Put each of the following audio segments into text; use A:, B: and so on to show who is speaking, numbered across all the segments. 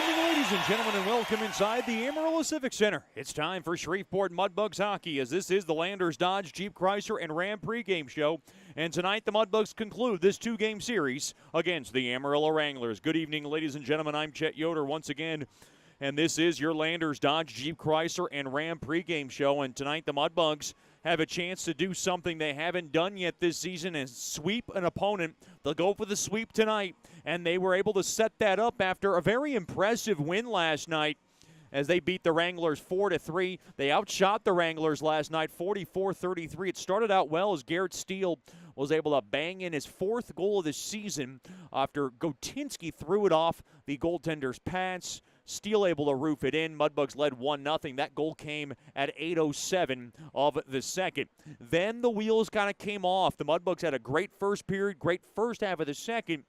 A: evening, ladies and gentlemen, and welcome inside the Amarillo Civic Center. It's time for Shreveport Mudbugs hockey, as this is the Landers Dodge Jeep Chrysler and Ram pregame show. And tonight, the Mudbugs conclude this two-game series against the Amarillo Wranglers. Good evening, ladies and gentlemen. I'm Chet Yoder once again, and this is your Landers Dodge Jeep Chrysler and Ram pregame show. And tonight, the Mudbugs have a chance to do something they haven't done yet this season and sweep an opponent. They'll go for the sweep tonight, and they were able to set that up after a very impressive win last night as they beat the Wranglers 4-3. They outshot the Wranglers last night 44-33. It started out well as Garrett Steele was able to bang in his fourth goal of the season after Kotinski threw it off the goaltender's pads. Steele able to roof it in. Mudbugs led 1-0. That goal came at 8:07 of the second. Then the wheels kind of came off. The Mudbugs had a great first period, great first half of the second,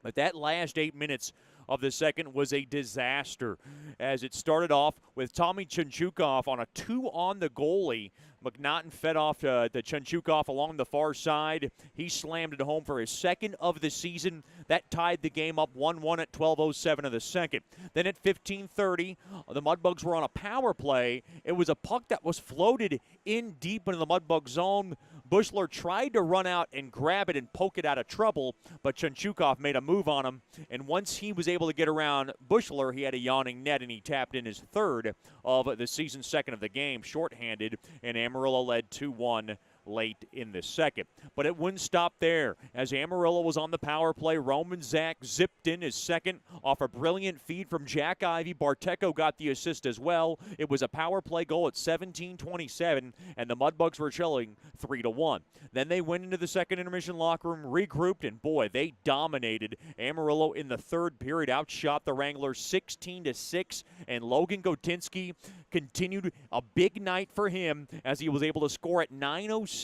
A: but that last 8 minutes of the second was a disaster, as it started off with Tommy Chunchukov on a 2 on the goalie. McNaughton fed off to Chunchukov along the far side. He slammed it home for his second of the season. That tied the game up 1-1 at 12:07 of the second. Then at 15:30, the Mudbugs were on a power play. It was a puck that was floated in deep into the Mudbug zone. Bushler tried to run out and grab it and poke it out of trouble, but Chunchukov made a move on him, and once he was able to get around Bushler, he had a yawning net, and he tapped in his third of the season, second of the game, shorthanded, and Amarillo led 2-1 late in the second. But it wouldn't stop there. As Amarillo was on the power play, Roman Zach zipped in his second off a brilliant feed from Jack Ivey. Barteco got the assist as well. It was a power play goal at 17:27, and the Mudbugs were trailing 3-1. Then they went into the second intermission locker room, regrouped, and boy, they dominated. Amarillo in the third period outshot the Wranglers 16-6, and Logan Kotinski continued a big night for him as he was able to score at 9:06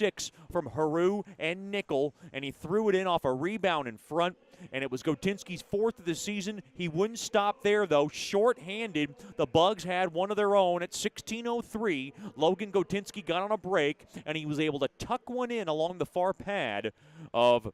A: from Haru and Nickel, and he threw it in off a rebound in front, and it was Kotinski's fourth of the season. He wouldn't stop there, though. Short-handed, the Bugs had one of their own at 16:03. Logan Kotinski got on a break, and he was able to tuck one in along the far pad of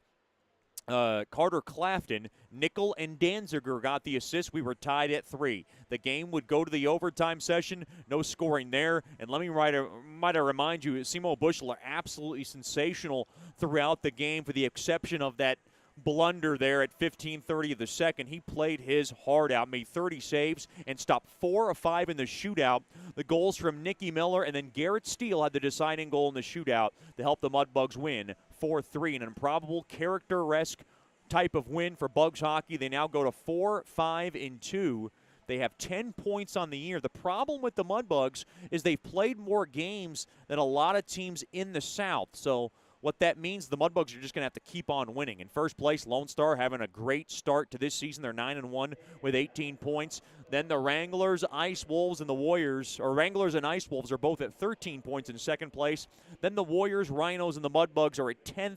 A: Carter Clafton. Nickel and Danziger got the assist. We were tied at 3. The game would go to the overtime session. No scoring there. And let me might I remind you, Simo Bushler absolutely sensational throughout the game, for the exception of that blunder there at 15:30 of the second. He played his heart out, made 30 saves, and stopped 4 of 5 in the shootout. The goals from Nicky Miller and then Garrett Steele had the deciding goal in the shootout to help the Mudbugs win 4-3. An improbable, character-esque type of win for Bugs hockey. They now go to 4-5-2. They have 10 points on the year. The problem with the Mudbugs is they've played more games than a lot of teams in the South. So what that means, the Mudbugs are just going to have to keep on winning. In first place, Lone Star having a great start to this season. They're 9-1 with 18 points. Then the Wranglers, Ice Wolves, and the Warriors, or Wranglers and Ice Wolves, are both at 13 points in second place. Then the Warriors, Rhinos, and the Mudbugs are at 10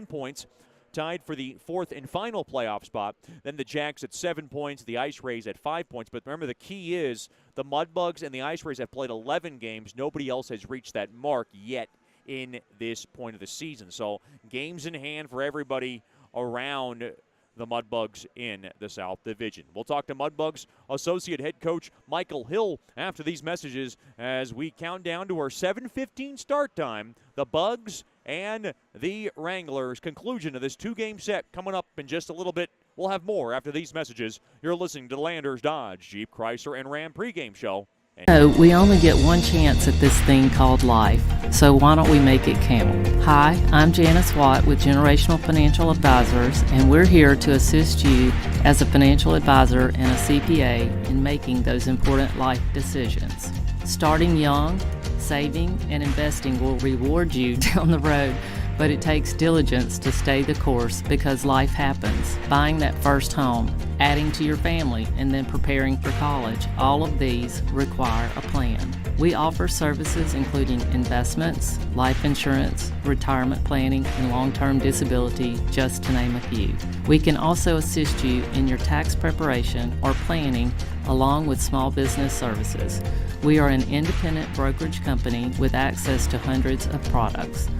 A: points, tied for the fourth and final playoff spot. Then the Jacks at 7 points, the Ice Rays at 5 points. But remember, the key is the Mudbugs and the Ice Rays have played 11 games. Nobody else has reached that mark yet in this point of the season. So games in hand for everybody around the Mudbugs in the South Division. We'll talk to Mudbugs Associate Head Coach Michael Hill after these messages as we count down to our 7:15 start time. The Bugs and the Wranglers. Conclusion of this two-game set coming up in just a little bit. We'll have more after these messages. You're listening to the Landers Dodge Jeep Chrysler and Ram pregame show.
B: So we only get one chance at this thing called life, so why don't we make it count? Hi, I'm Janice Watt with Generational Financial Advisors, and we're here to assist you as a financial advisor and a CPA in making those important life decisions. Starting young, saving, and investing will reward you down the road, but it takes diligence to stay the course because life happens. Buying that first home, adding to your family, and then preparing for college, all of these require a plan. We offer services including investments, life insurance, retirement planning, and long-term disability, just to name a few. We can also assist you in your tax preparation or planning along with small business services. We are an independent brokerage company with access to hundreds of products.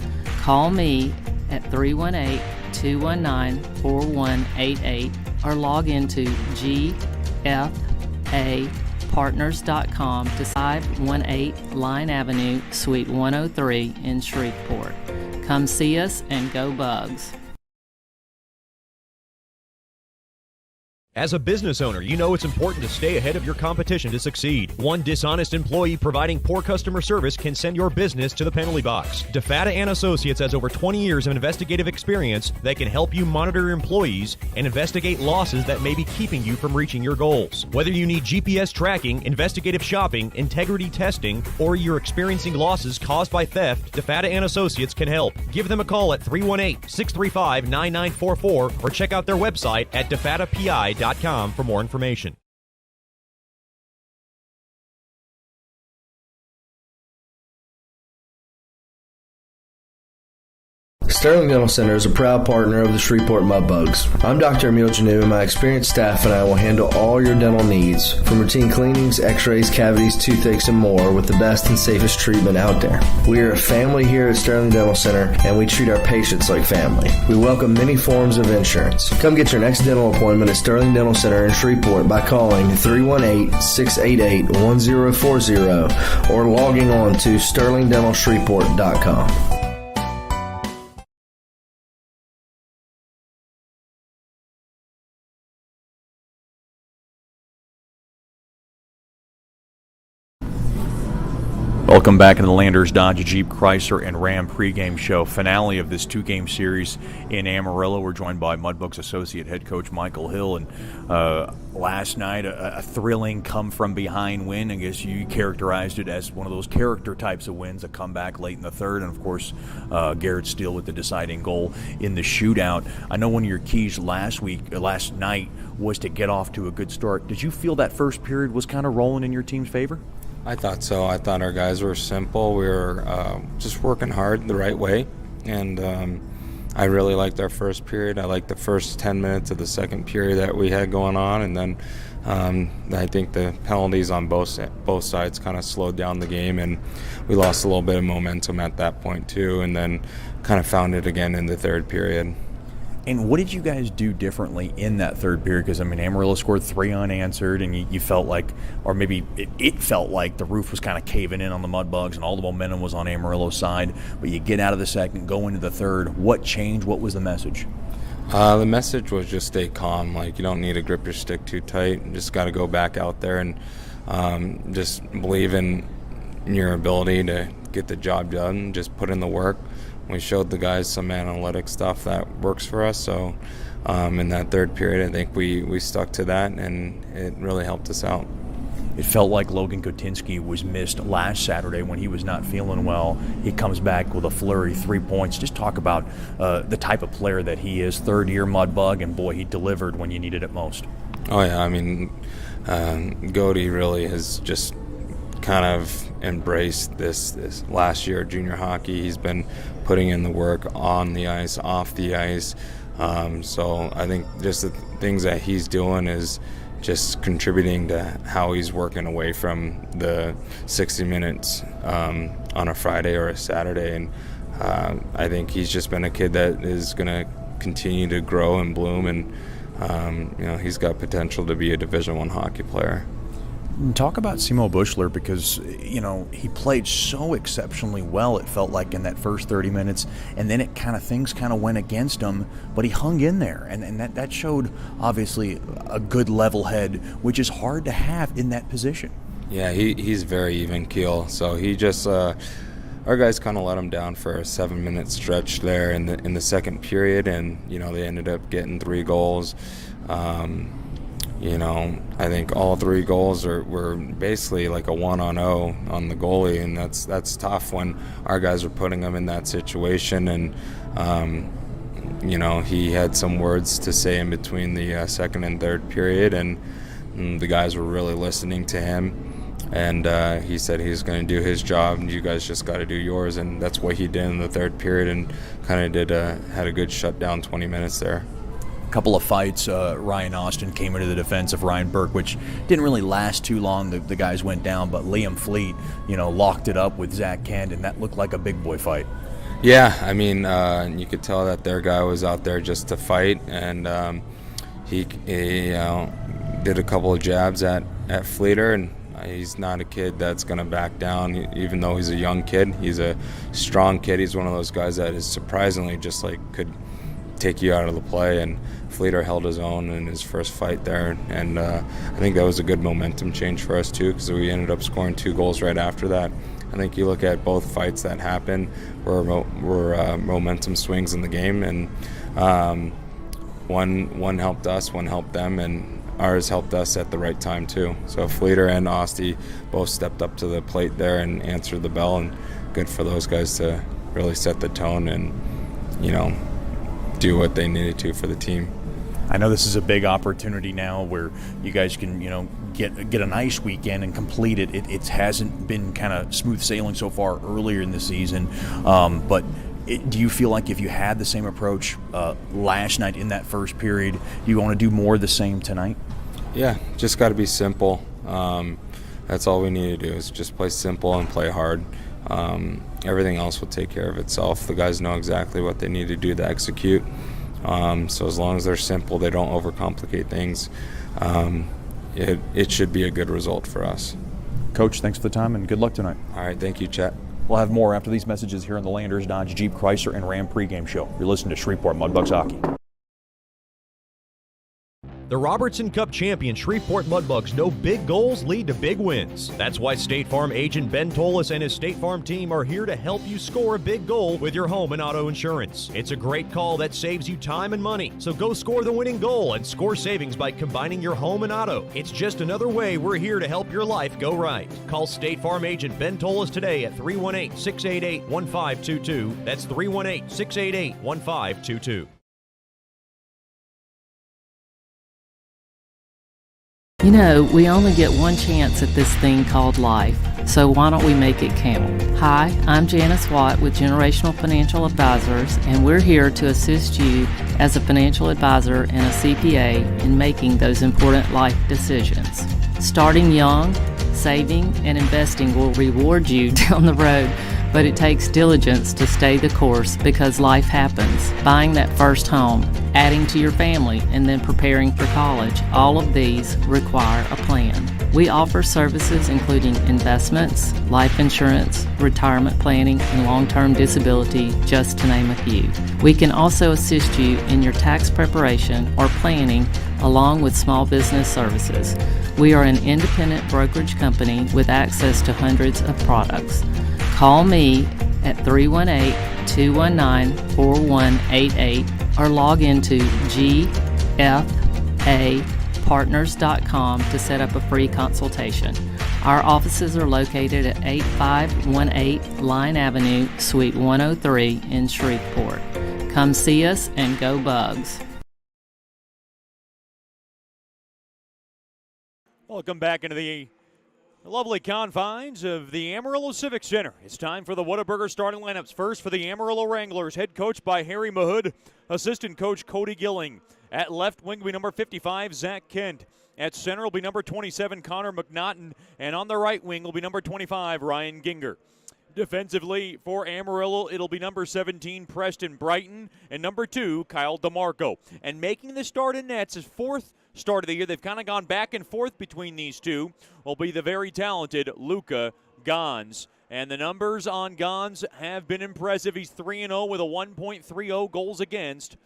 B: Call me at 318-219-4188 or log into gfnl.com Partners.com to 518 Line Avenue, Suite 103 in Shreveport. Come see us and go Bugs.
C: As a business owner, you know it's important to stay ahead of your competition to succeed. One dishonest employee providing poor customer service can send your business to the penalty box. DeFatta and Associates has over 20 years of investigative experience that can help you monitor your employees and investigate losses that may be keeping you from reaching your goals. Whether you need GPS tracking, investigative shopping, integrity testing, or you're experiencing losses caused by theft, DeFatta and Associates can help. Give them a call at 318-635-9944 or check out their website at defattapi.com for more information.
D: Sterling Dental Center is a proud partner of the Shreveport Mudbugs. I'm Dr. Emil Janu, and my experienced staff and I will handle all your dental needs, from routine cleanings, x-rays, cavities, toothaches, and more, with the best and safest treatment out there. We are a family here at Sterling Dental Center, and we treat our patients like family. We welcome many forms of insurance. Come get your next dental appointment at Sterling Dental Center in Shreveport by calling 318-688-1040 or logging on to sterlingdentalshreveport.com.
A: Welcome back to the Landers Dodge Jeep Chrysler and Ram pregame show. Finale of this two-game series in Amarillo. We're joined by Mudbugs Associate Head Coach Michael Hill. And last night, a thrilling come-from-behind win. I guess you characterized it as one of those character types of wins, a comeback late in the third. And, of course, Garrett Steele with the deciding goal in the shootout. I know one of your keys last night was to get off to a good start. Did you feel that first period was kind of rolling in your team's favor?
E: I thought so. I thought our guys were simple. We were just working hard the right way, and I really liked our first period. I liked the first 10 minutes of the second period that we had going on, and then I think the penalties on both sides kind of slowed down the game, and we lost a little bit of momentum at that point too, and then kind of found it again in the third period.
A: And what did you guys do differently in that third period? Because, I mean, Amarillo scored 3 unanswered, and you felt like, or maybe it felt like the roof was kind of caving in on the Mudbugs and all the momentum was on Amarillo's side. But you get out of the second, go into the third. What changed? What was the message?
E: The message was just stay calm. Like, you don't need to grip your stick too tight. You just got to go back out there and just believe in your ability to get the job done. Just put in the work. We showed the guys some analytic stuff that works for us. So in that third period, I think we stuck to that, and it really helped us out.
A: It felt like Logan Kotinski was missed last Saturday when he was not feeling well. He comes back with a flurry, 3 points. Just talk about the type of player that he is, third-year Mudbug, and, boy, he delivered when you needed it most.
E: Oh, yeah. I mean, Goaty really has just kind of embraced this last year of junior hockey. He's been putting in the work on the ice, off the ice. So I think just the things that he's doing is just contributing to how he's working away from the 60 minutes on a Friday or a Saturday. And I think he's just been a kid that is going to continue to grow and bloom, and he's got potential to be a Division I hockey player.
A: Talk about Simo Bushler, because, he played so exceptionally well, it felt like, in that first 30 minutes, and then things kind of went against him, but he hung in there, and that showed, obviously, a good level head, which is hard to have in that position.
E: Yeah, he's very even keel, so he just our guys kind of let him down for a 7-minute stretch there in the second period, and they ended up getting 3 goals. I think all 3 goals were basically like a 1-on-0 on the goalie, and that's tough when our guys are putting him in that situation. And he had some words to say in between the second and third period, and the guys were really listening to him. And he said he was going to do his job, and you guys just got to do yours. And that's what he did in the third period, and kind of had a good shutdown 20 minutes there.
A: Couple of fights. Ryan Austin came into the defense of Ryan Burke, which didn't really last too long. The guys went down, but Liam Fleet, locked it up with Zach Kent, and that looked like a big boy fight.
E: Yeah, I mean, you could tell that their guy was out there just to fight, and he did a couple of jabs at Fleeter, and he's not a kid that's going to back down, even though he's a young kid. He's a strong kid. He's one of those guys that is surprisingly just like could take you out of the play, and Fleeter held his own in his first fight there, and I think that was a good momentum change for us too, because we ended up scoring 2 goals right after that. I think you look at both fights that happened were momentum swings in the game, and one helped us, one helped them, and ours helped us at the right time too. So Fleeter and Osti both stepped up to the plate there and answered the bell, and good for those guys to really set the tone and, you know, do what they needed to for the team.
F: I know this is a big opportunity now where you guys can, you know, get a nice weekend and complete it. It hasn't been kind of smooth sailing so far earlier in the season, but do you feel like if you had the same approach last night in that first period, you want to do more of the same tonight?
E: Yeah, just got to be simple. That's all we need to do is just play simple and play hard. Everything else will take care of itself. The guys know exactly what they need to do to execute. So as long as they're simple, they don't overcomplicate things, it should be a good result for us.
F: Coach, thanks for the time and good luck tonight.
E: All right, thank you, Chet.
A: We'll have more after these messages here on the Landers Dodge Jeep Chrysler and Ram pregame show. You're listening to Shreveport Mudbugs Hockey.
C: The Robertson Cup champion Shreveport Mudbugs know big goals lead to big wins. That's why State Farm agent Ben Tolis and his State Farm team are here to help you score a big goal with your home and auto insurance. It's a great call that saves you time and money. So go score the winning goal and score savings by combining your home and auto. It's just another way we're here to help your life go right. Call State Farm agent Ben Tolis today at 318-688-1522. That's 318-688-1522.
B: You know, we only get one chance at this thing called life, so why don't we make it count? Hi, I'm Janice Watt with Generational Financial Advisors, and we're here to assist you as a financial advisor and a CPA in making those important life decisions. Starting young, saving, and investing will reward you down the road, but it takes diligence to stay the course because life happens. Buying that first home, adding to your family, and then preparing for college, all of these require a plan. We offer services including investments, life insurance, retirement planning, and long-term disability, just to name a few. We can also assist you in your tax preparation or planning along with small business services. We are an independent brokerage company with access to hundreds of products. Call me at 318-219-4188 or log into gfapartners.com to set up a free consultation. Our offices are located at 8518 Line Avenue, Suite 103 in Shreveport. Come see us and go Bugs.
A: Welcome back into the lovely confines of the Amarillo Civic Center. It's time for the Whataburger starting lineups. First for the Amarillo Wranglers, head coach by Harry Mahood, assistant coach Cody Gilling. At left wing will be number 55, Zach Kent. At center will be number 27, Connor McNaughton. And on the right wing will be number 25, Ryan Ginger. Defensively for Amarillo, it'll be number 17, Preston Brighton, and number 2, Kyle DeMarco. And making the start in nets, his fourth start of the year, they've kind of gone back and forth between these two, will be the very talented Luca Gons. And the numbers on Gons have been impressive. He's 3-0 with a 1.30 goals against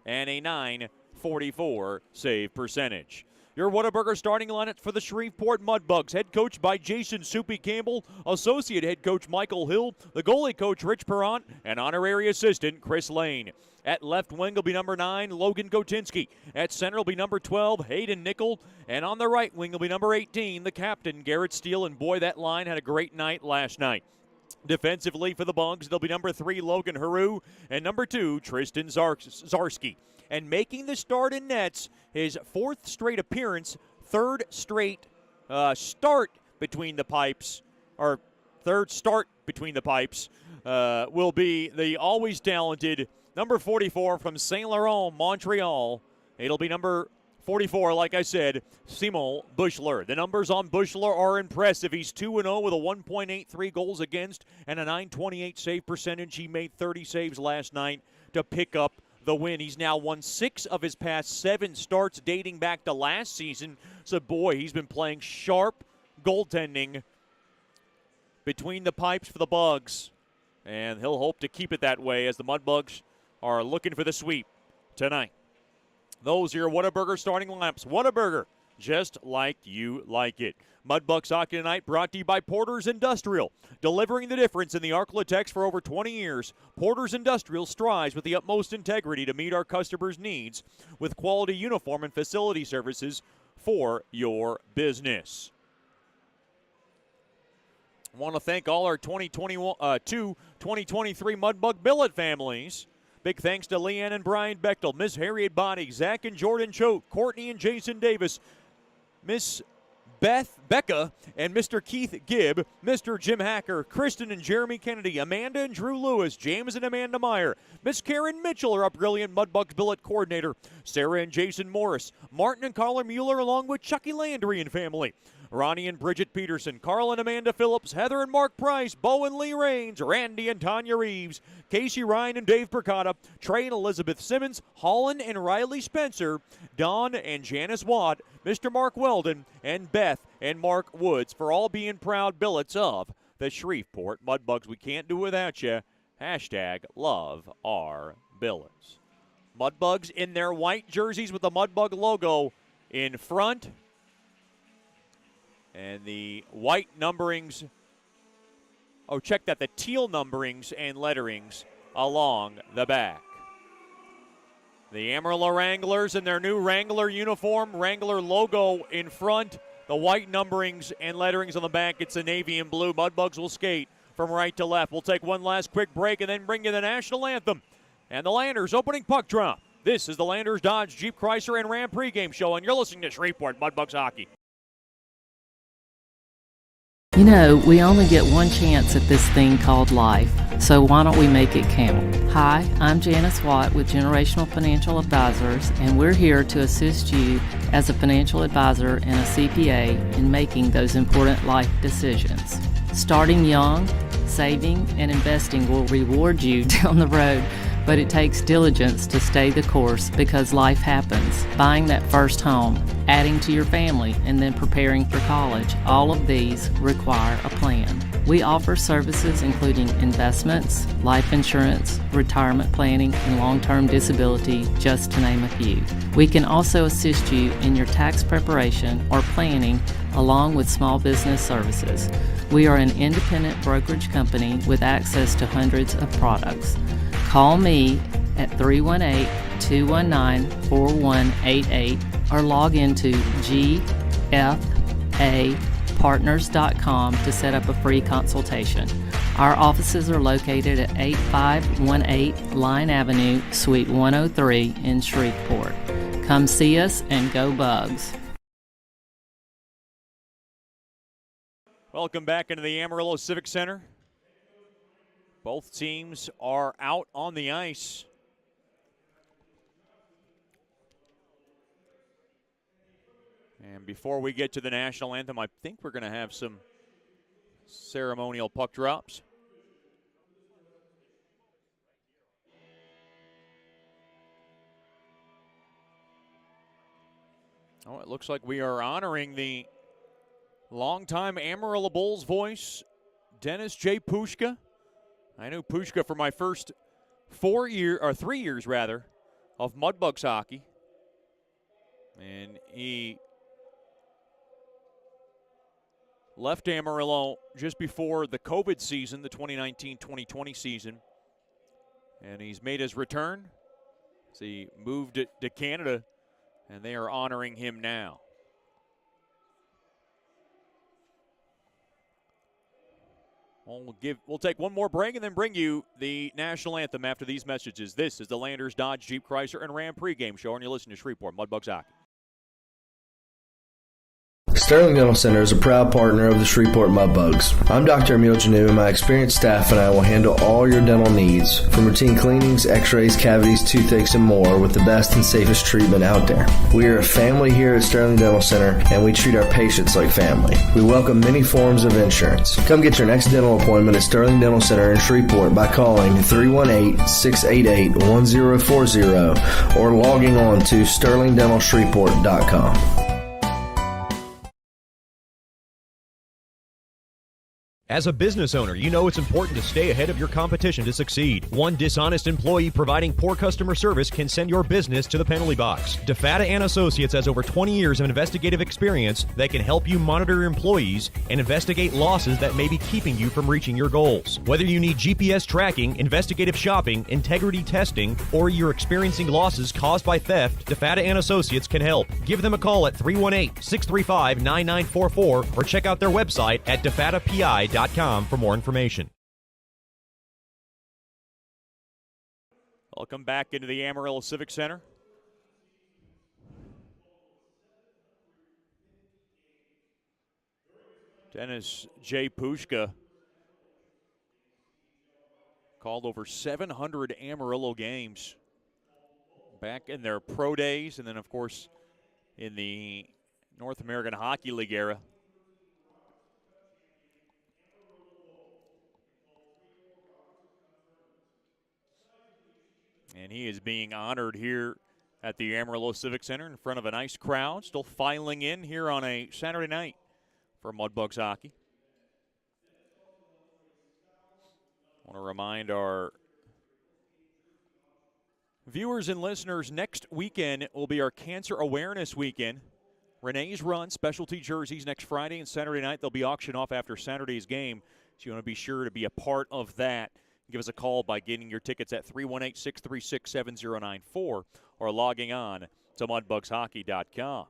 A: and a .944 save percentage. Your Whataburger starting lineup for the Shreveport Mudbugs. Head coach by Jason Soupy Campbell, associate head coach Michael Hill, the goalie coach Rich Perrant, and honorary assistant Chris Lane. At left wing will be number 9, Logan Kotinski. At center will be number 12, Hayden Nickel. And on the right wing will be number 18, the captain, Garrett Steele. And boy, that line had a great night last night. Defensively for the Bugs, they'll be number 3, Logan Haru, and number 2, Tristan Zarski. And making the start in nets, his 4th straight appearance, 3rd straight start between the pipes, or 3rd start between the pipes, will be the always talented number 44 from Saint Laurent, Montreal. It'll be number 44, like I said, Simo Bushler. The numbers on Bushler are impressive. He's 2-0 with a 1.83 goals against and a .928 save percentage. He made 30 saves last night to pick up the win. He's now won 6 of his past 7 starts dating back to last season. So, boy, he's been playing sharp goaltending between the pipes for the Bugs. And he'll hope to keep it that way as the Mudbugs are looking for the sweep tonight. Those are your Whataburger starting lineups. Whataburger, just like you like it. Mudbugs hockey tonight brought to you by Porter's Industrial. Delivering the difference in the Arklatex for over 20 years, Porter's Industrial strives with the utmost integrity to meet our customers' needs with quality uniform and facility services for your business. I want to thank all our 2023 Mudbug Billet families. Big thanks to Leanne and Brian Bechtel, Miss Harriet Body, Zach and Jordan Choate, Courtney and Jason Davis, Miss Becca and Mr. Keith Gibb, Mr. Jim Hacker, Kristen and Jeremy Kennedy, Amanda and Drew Lewis, James and Amanda Meyer, Miss Karen Mitchell, our brilliant Mudbugs Billet coordinator, Sarah and Jason Morris, Martin and Carla Mueller, along with Chucky Landry and family, Ronnie and Bridget Peterson, Carl and Amanda Phillips, Heather and Mark Price, Bo and Lee Raines, Randy and Tanya Reeves, Casey Ryan and Dave Percotta, Trey and Elizabeth Simmons, Holland and Riley Spencer, Don and Janice Watt, Mr. Mark Weldon, and Beth and Mark Woods for all being proud billets of the Shreveport Mudbugs. We can't do without you. Hashtag love our billets. Mudbugs in their white jerseys with the Mudbug logo in front. And the white numberings, oh, check that, the teal numberings and letterings along the back. The Amarillo Wranglers in their new Wrangler uniform, Wrangler logo in front, the white numberings and letterings on the back. It's the navy and blue. Mudbugs will skate from right to left. We'll take one last quick break and then bring you the national anthem and the Landers opening puck drop. This is the Landers Dodge Jeep Chrysler and Ram pregame show, and you're listening to Shreveport Mudbugs Hockey.
B: You know, we only get one chance at this thing called life, so why don't we make it count? Hi, I'm Janice Watt with Generational Financial Advisors, and we're here to assist you as a financial advisor and a CPA in making those important life decisions. Starting young, saving, and investing will reward you down the road, but it takes diligence to stay the course because life happens. Buying that first home, adding to your family, and then preparing for college, all of these require a plan. We offer services including investments, life insurance, retirement planning, and long-term disability, just to name a few. We can also assist you in your tax preparation or planning along with small business services. We are an independent brokerage company with access to hundreds of products. Call me at 318-219-4188 or log into gfapartners.com to set up a free consultation. Our offices are located at 8518 Line Avenue, Suite 103 in Shreveport. Come see us and go Bugs.
A: Welcome back into the Amarillo Civic Center. Both teams are out on the ice. And before we get to the national anthem, I think we're going to have some ceremonial puck drops. Oh, it looks like we are honoring the longtime Amarillo Bulls voice, Dennis J. Pushka. I knew Pushka for my first 3 years of Mudbugs hockey. And he left Amarillo just before the COVID season, the 2019-2020 season. And he's made his return. So he moved to Canada, and they are honoring him now. We'll take one more break and then bring you the national anthem after these messages. This is the Landers Dodge Jeep Chrysler and Ram pregame show, and you're listening to Shreveport Mudbugs Hockey.
D: Sterling Dental Center is a proud partner of the Shreveport Mudbugs. I'm Dr. Emil Janu, and my experienced staff and I will handle all your dental needs, from routine cleanings, x-rays, cavities, toothaches, and more, with the best and safest treatment out there. We are a family here at Sterling Dental Center, and we treat our patients like family. We welcome many forms of insurance. Come get your next dental appointment at Sterling Dental Center in Shreveport by calling 318-688-1040 or logging on to sterlingdentalshreveport.com.
C: As a business owner, you know it's important to stay ahead of your competition to succeed. One dishonest employee providing poor customer service can send your business to the penalty box. DeFata and Associates has over 20 years of investigative experience that can help you monitor your employees and investigate losses that may be keeping you from reaching your goals. Whether you need GPS tracking, investigative shopping, integrity testing, or you're experiencing losses caused by theft, DeFata and Associates can help. Give them a call at 318-635-9944 or check out their website at defatapi.com for more information.
A: Welcome back into the Amarillo Civic Center. Dennis J. Pushka called over 700 Amarillo games back in their pro days, and then, of course, in the North American Hockey League era. And he is being honored here at the Amarillo Civic Center in front of a nice crowd, still filing in here on a Saturday night for Mudbugs hockey. I want to remind our viewers and listeners, next weekend will be our Cancer Awareness Weekend. Renee's Run specialty jerseys next Friday and Saturday night. They'll be auctioned off after Saturday's game, so you want to be sure to be a part of that. Give us a call by getting your tickets at 318-636-7094 or logging on to mudbugshockey.com.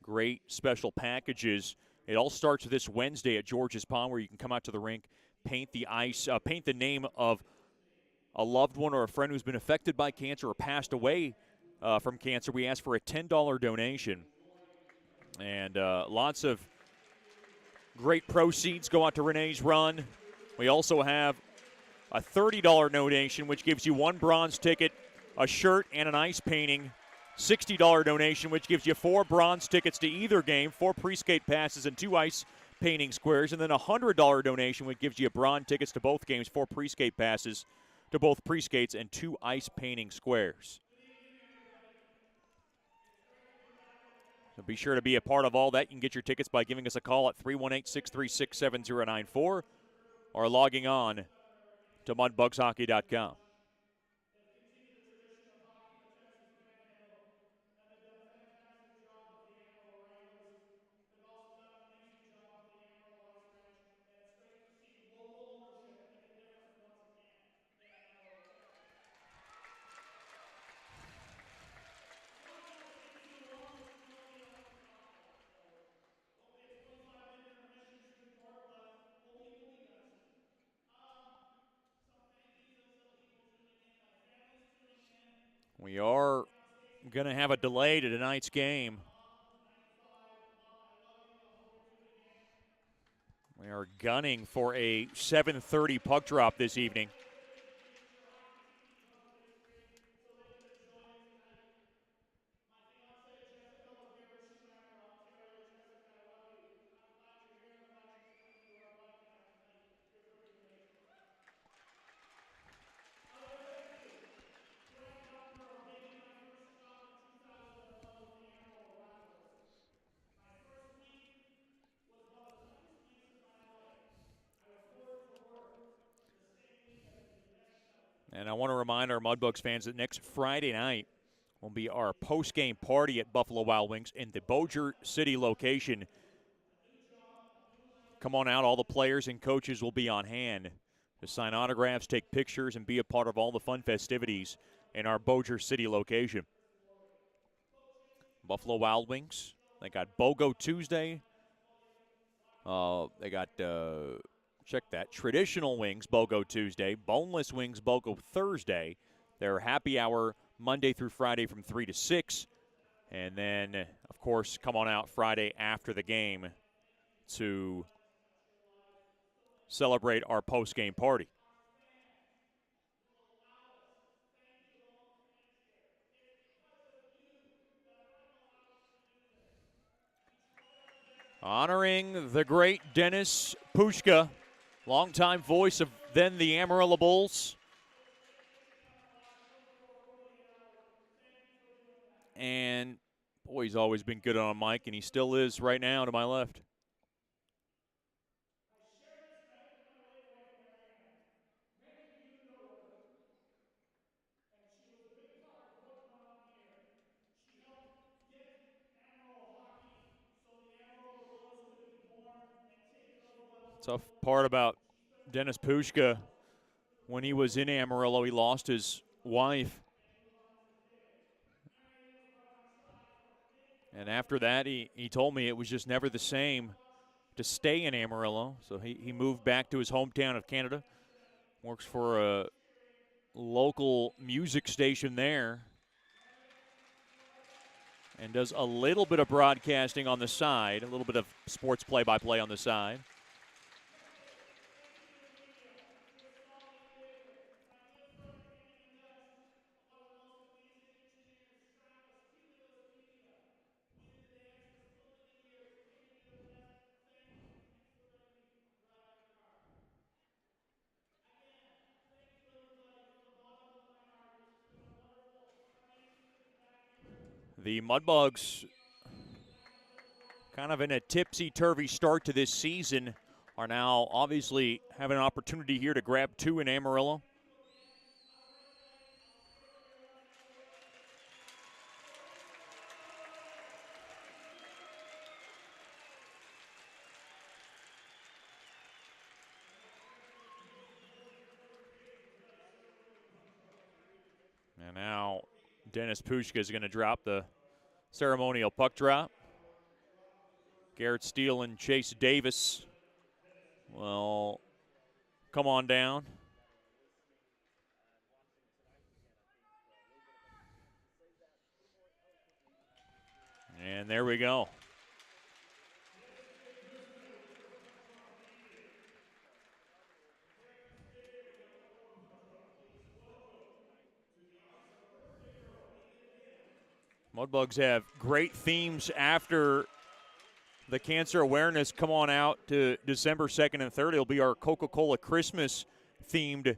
A: Great special packages. It all starts this Wednesday at George's Pond, where you can come out to the rink, paint the ice, paint the name of a loved one or a friend who's been affected by cancer or passed away from cancer. We ask for a $10 donation. And lots of great proceeds go out to Renee's Run. We also have a $30 donation, which gives you one bronze ticket, a shirt, and an ice painting. $60 donation, which gives you 4 bronze tickets to either game, 4 pre-skate passes, and 2 ice painting squares. And then a $100 donation, which gives you bronze tickets to both games, 4 pre-skate passes to both pre-skates, and 2 ice painting squares. So be sure to be a part of all that. You can get your tickets by giving us a call at 318-636-7094. or logging on to mudbugshockey.com. We are going to have a delay to tonight's game. We are gunning for a 7:30 puck drop this evening. And I want to remind our Mudbugs fans that next Friday night will be our post-game party at Buffalo Wild Wings in the Bossier City location. Come on out. All the players and coaches will be on hand to sign autographs, take pictures, and be a part of all the fun festivities in our Bossier City location. Buffalo Wild Wings, they got BOGO Tuesday. They got... check that. Traditional wings, BOGO Tuesday. Boneless wings, BOGO Thursday. Their happy hour Monday through Friday from 3 to 6. And then, of of course, come on out Friday after the game to celebrate our post-game party. Honoring the great Dennis Pushka, longtime voice of then the Amarillo Bulls. And, boy, he's always been good on a mic, and he still is right now to my left. Tough part about Dennis Pushka, when he was in Amarillo, he lost his wife. And after that, he told me it was just never the same to stay in Amarillo. So he moved back to his hometown of Canada, works for a local music station there, and does a little bit of broadcasting on the side, a little bit of sports play-by-play on the side. The Mudbugs, kind of in a tipsy-turvy start to this season, are now obviously having an opportunity here to grab 2 in Amarillo. And now Dennis Pushka is going to drop the ceremonial puck drop. Garrett Steele and Chase Davis will come on down. And there we go. Mudbugs have great themes after the cancer awareness. Come on out to December 2nd and 3rd. It'll be our Coca-Cola Christmas themed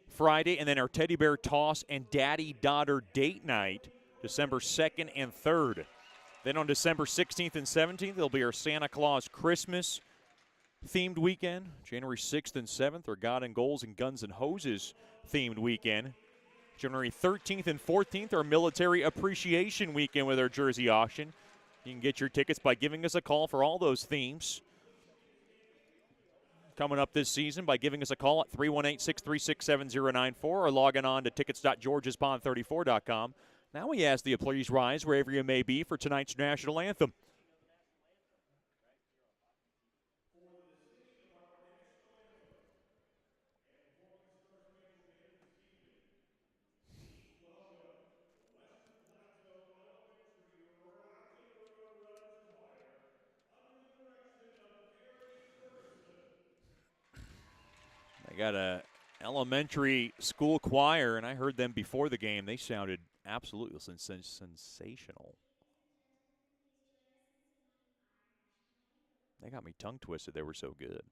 A: Friday, and then our teddy bear toss and daddy-daughter date night, December 2nd and 3rd. Then on December 16th and 17th, it'll be our Santa Claus Christmas themed weekend. January 6th and 7th, our God and Goals and Guns and Hoses themed weekend. January 13th and 14th, our Military Appreciation Weekend with our jersey auction. You can get your tickets by giving us a call for all those themes coming up this season by giving us a call at 318-636-7094 or logging on to tickets.georgiaspond34.com. Now we ask that you please rise wherever you may be for tonight's national anthem. They got a elementary school choir, and I heard them before the game. They sounded absolutely sensational. They got me tongue twisted. They were so good.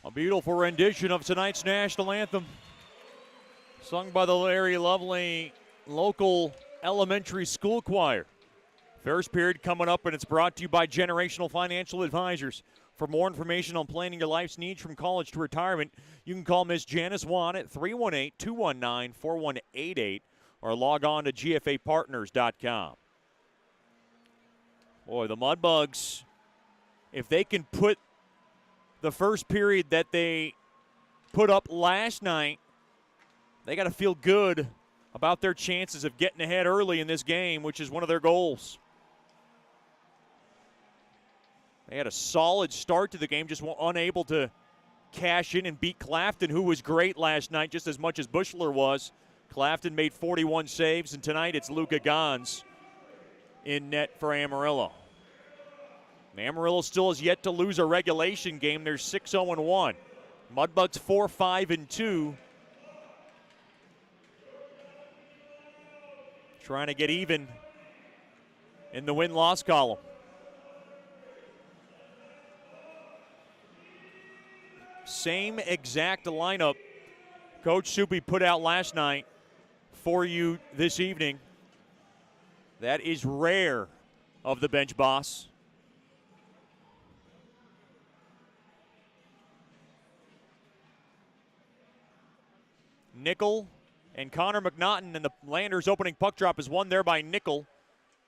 A: A beautiful rendition of tonight's national anthem, sung by the very lovely local elementary school choir. First period coming up, and it's brought to you by Generational Financial Advisors. For more information on planning your life's needs from college to retirement, you can call Miss Janice Wan at 318-219-4188 or log on to gfapartners.com. Boy, the Mudbugs, if they can put the first period that they put up last night, they got to feel good about their chances of getting ahead early in this game, which is one of their goals. They had a solid start to the game, just unable to cash in and beat Clafton, who was great last night, just as much as Bushler was. Clafton made 41 saves, and tonight it's Luka Gans in net for Amarillo. Amarillo still has yet to lose a regulation game. They're 6-0-1. Mudbugs 4-5-2. Trying to get even in the win-loss column. Same exact lineup Coach Soupy put out last night for you this evening. That is rare of the bench boss. Nickel and Connor McNaughton, and the Landers' opening puck drop is won there by Nickel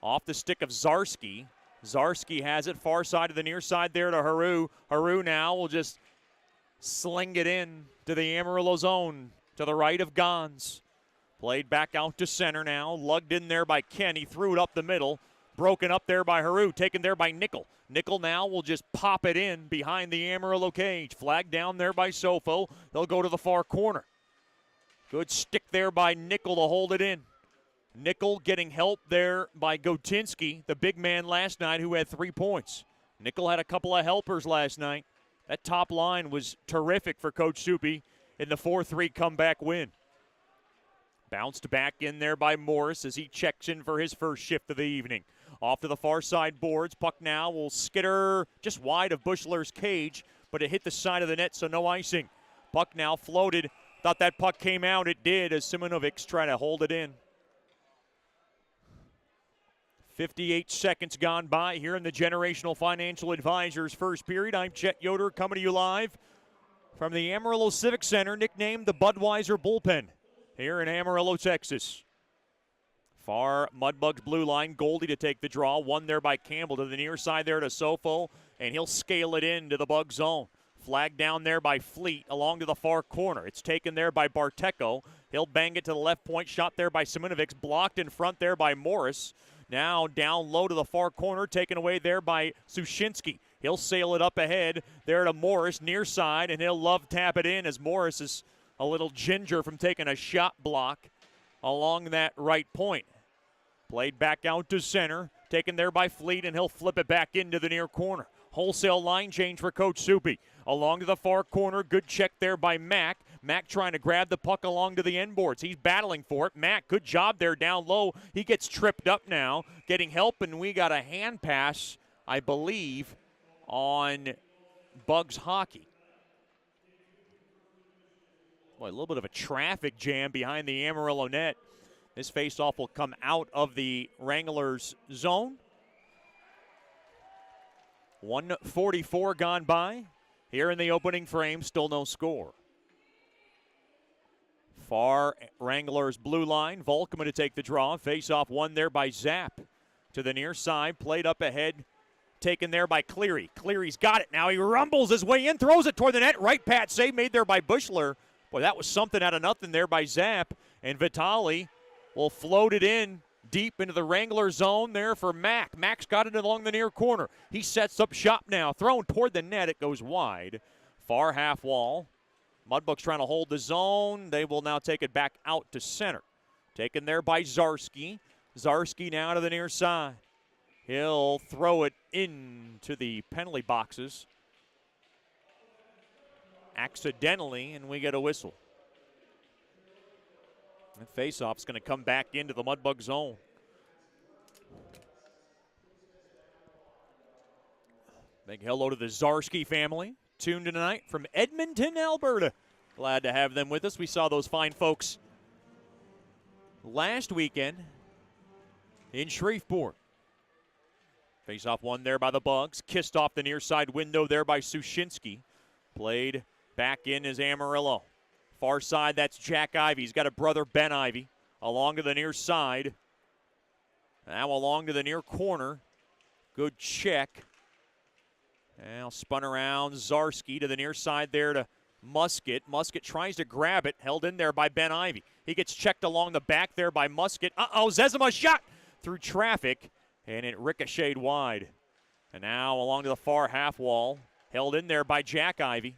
A: off the stick of Zarski. Zarski has it far side of the near side there to Haru. Haru now will just sling it in to the Amarillo zone to the right of Gans. Played back out to center now. Lugged in there by Ken. He threw it up the middle. Broken up there by Haru. Taken there by Nickel. Nickel now will just pop it in behind the Amarillo cage. Flagged down there by Sofo. They'll go to the far corner. Good stick there by Nickel to hold it in. Nickel getting help there by Kotinski, the big man last night who had 3 points. Nickel had a couple of helpers last night. That top line was terrific for Coach Soupy in the 4-3 comeback win. Bounced back in there by Morris as he checks in for his first shift of the evening. Off to the far side boards. Puck now will skitter just wide of Bushler's cage, but it hit the side of the net, so no icing. Puck now floated. Thought that puck came out. It did as Simonovic's trying to hold it in. 58 seconds gone by here in the Generational Financial Advisors first period. I'm Chet Yoder coming to you live from the Amarillo Civic Center, nicknamed the Budweiser Bullpen here in Amarillo, Texas. Far Mudbugs blue line, Goldie to take the draw. One there by Campbell to the near side there to Sofo, and he'll scale it into the Bug zone. Flag down there by Fleet along to the far corner. It's taken there by Barteco. He'll bang it to the left point. Shot there by Simonovic. Blocked in front there by Morris. Now down low to the far corner. Taken away there by Sushinsky. He'll sail it up ahead there to Morris near side, and he'll love tap it in as Morris is a little ginger from taking a shot block along that right point. Played back out to center. Taken there by Fleet, and he'll flip it back into the near corner. Wholesale line change for Coach Soupy. Along to the far corner, good check there by Mack. Mack trying to grab the puck along to the end boards. He's battling for it. Mack, good job there down low. He gets tripped up now, getting help, and we got a hand pass, I believe, on Bugs hockey. Boy, a little bit of a traffic jam behind the Amarillo net. This faceoff will come out of the Wranglers zone. 1:44 gone by. Here in the opening frame, still no score. Far Wranglers blue line. Volkman to take the draw. Face-off won there by Zapp. To the near side, played up ahead. Taken there by Cleary. Cleary's got it now. He rumbles his way in, throws it toward the net. Right pat save made there by Bushler. Boy, that was something out of nothing there by Zapp. And Vitali will float it in deep into the Wrangler zone there for Mack. Mack's got it along the near corner. He sets up shop now. Thrown toward the net. It goes wide. Far half wall. Mudbugs trying to hold the zone. They will now take it back out to center. Taken there by Zarski. Zarski now to the near side. He'll throw it into the penalty boxes accidentally, and we get a whistle. The face-off's going to come back into the Mudbug zone. Big hello to the Zarski family. tuned in tonight from Edmonton, Alberta. Glad to have them with us. We saw those fine folks last weekend in Shreveport. Face-off won there by the Bugs. Kissed off the near side window there by Sushinsky. Played back in as Amarillo. Far side, that's Jack Ivey. He's got a brother, Ben Ivey, along to the near side. Now along to the near corner. Good check. Now spun around. Zarski to the near side there to Musket. Musket tries to grab it. Held in there by Ben Ivey. He gets checked along the back there by Musket. Zezima shot through traffic, and it ricocheted wide. And now along to the far half wall. Held in there by Jack Ivey.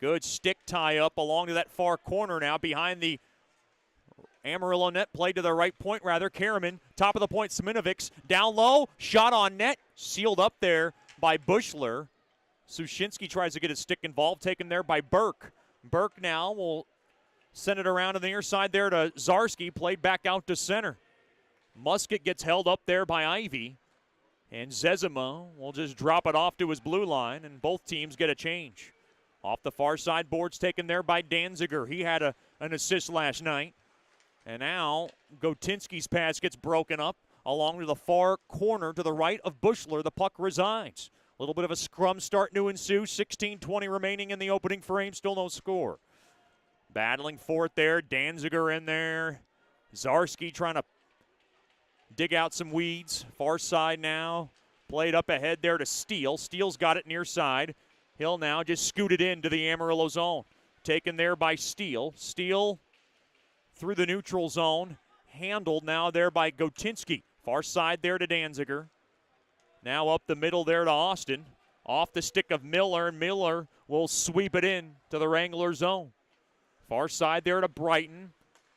A: Good stick tie up along to that far corner now behind the Amarillo net. Played to the right point rather. Karaman, top of the point, Sminovics. Down low, shot on net. Sealed up there by Bushler. Sushinsky tries to get his stick involved, taken there by Burke. Burke now will send it around to the near side there to Zarski. Played back out to center. Musket gets held up there by Ivy. And Zezima will just drop it off to his blue line, and both teams get a change. Off the far side, boards taken there by Danziger. He had an assist last night. And now Kotinski's pass gets broken up along to the far corner to the right of Bushler. The puck resides. A little bit of a scrum start to ensue. 16:20 remaining in the opening frame. Still no score. Battling for it there. Danziger in there. Zarski trying to dig out some weeds. Far side now. Played up ahead there to Steele. Steele's got it near side. He'll now just scoot it into the Amarillo zone. Taken there by Steele. Steele through the neutral zone. Handled now there by Kotinski. Far side there to Danziger. Now up the middle there to Austin. Off the stick of Miller, and Miller will sweep it in to the Wrangler zone. Far side there to Brighton.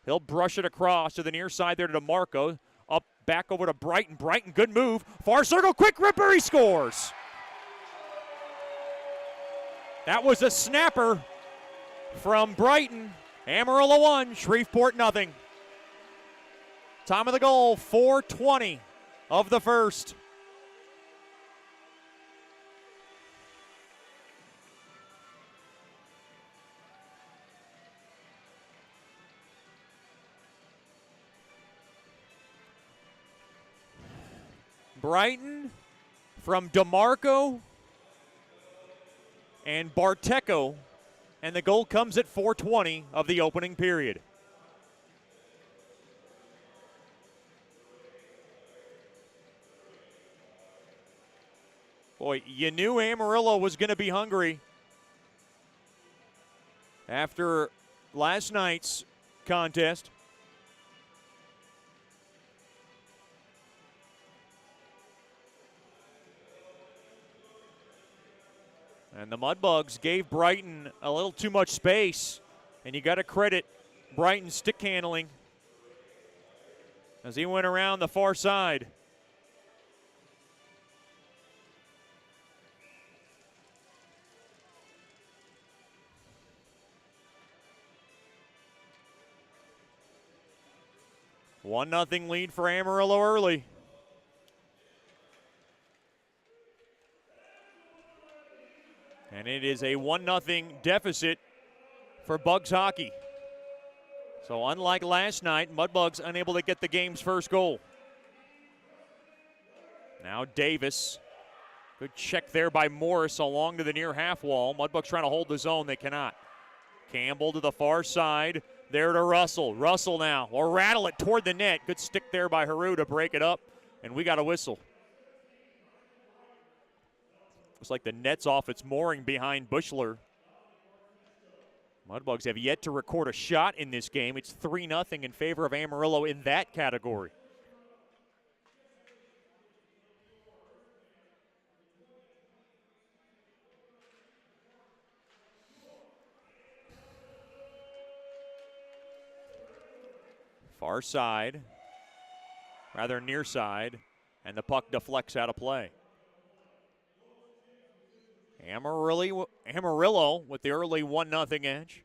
A: He'll brush it across to the near side there to DeMarco. Up back over to Brighton. Brighton, good move. Far circle, quick ripper, he scores. That was a snapper from Brighton. Amarillo 1, Shreveport nothing. Time of the goal, 4:20 of the first. Brighton from DeMarco and Barteco, and the goal comes at 4:20 of the opening period. Boy, you knew Amarillo was going to be hungry after last night's contest. And the Mudbugs gave Brighton a little too much space, and you got to credit Brighton's stick handling as he went around the far side. One nothing lead for Amarillo early. And it is a 1-0 deficit for Bugs hockey. So unlike last night, Mudbugs unable to get the game's first goal. Now Davis. Good check there by Morris along to the near half wall. Mudbugs trying to hold the zone. They cannot. Campbell to the far side. There to Russell. Russell now will rattle it toward the net. Good stick there by Haru to break it up. And we got a whistle. Looks like the net's off its mooring behind Bushler. Mudbugs have yet to record a shot in this game. It's 3-0 in favor of Amarillo in that category. Far side, rather near side, and the puck deflects out of play. Amarillo with the early 1-0 edge.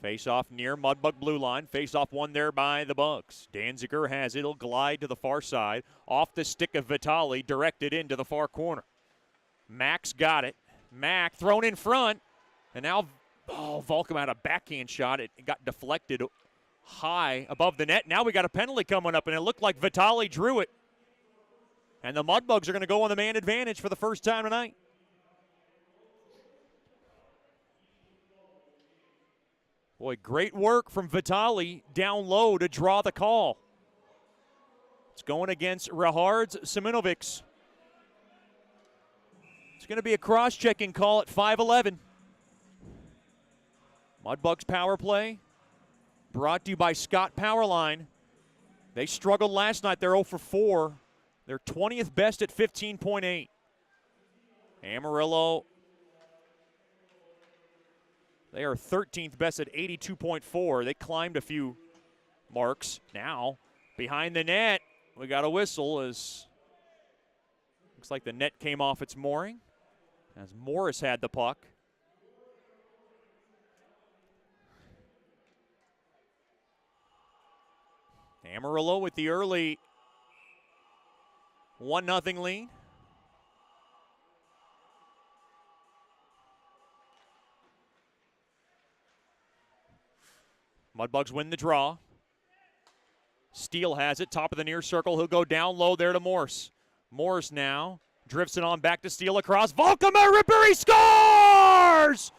A: Face off near Mudbug blue line. Face off one there by the Bugs. Danziger has it. He'll glide to the far side. Off the stick of Vitale, directed into the far corner. Mack's got it. Mack thrown in front. And now, Volcom had a backhand shot. It got deflected high above the net. Now we got a penalty coming up, and it looked like Vitale drew it. And the Mudbugs are going to go on the man advantage for the first time tonight. Boy, great work from Vitale down low to draw the call. It's going against Rahard's Seminovics. It's going to be a cross-checking call at 5:11. Mudbugs power play brought to you by Scott Powerline. They struggled last night. They're 0 for 4. They're 20th best at 15.8. Amarillo, they are 13th best at 82.4. They climbed a few marks. Now, behind the net, we got a whistle as looks like the net came off its mooring as Morris had the puck. Amarillo with the early 1-0 lead. Mudbugs win the draw. Steele has it, top of the near circle. He'll go down low there to Morse. Morse now drifts it on back to Steele across. Volkema Ribery scores!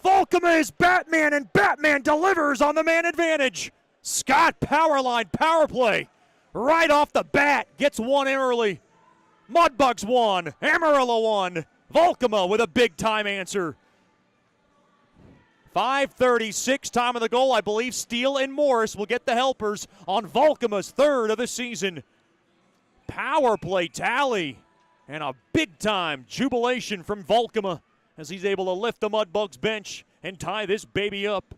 A: Volkema is Batman, and Batman delivers on the man advantage. Scott Powerline power play right off the bat gets one early. Mudbugs won. Amarillo won. Volkema with a big-time answer. 5:36, time of the goal. I believe Steele and Morris will get the helpers on Volkema's third of the season. Power play tally and a big-time jubilation from Volkema as he's able to lift the Mudbugs bench and tie this baby up.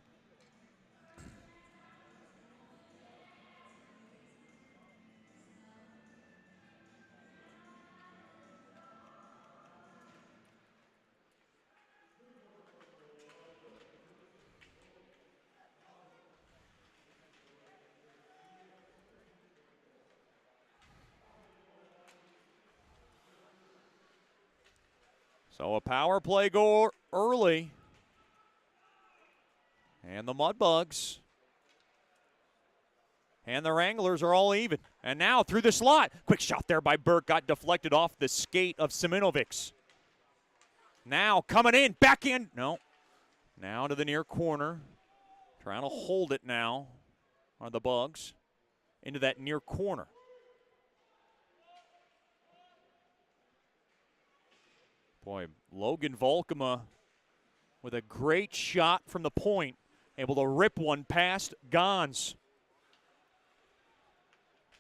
A: So a power play goal early. And the Mudbugs and the Wranglers are all even. And now through the slot. Quick shot there by Burke. Got deflected off the skate of Seminovics. Now coming in. Back in. No. Now to the near corner. Trying to hold it now are the Bugs. Into that near corner. Boy, Logan Volkema with a great shot from the point, able to rip one past Gons.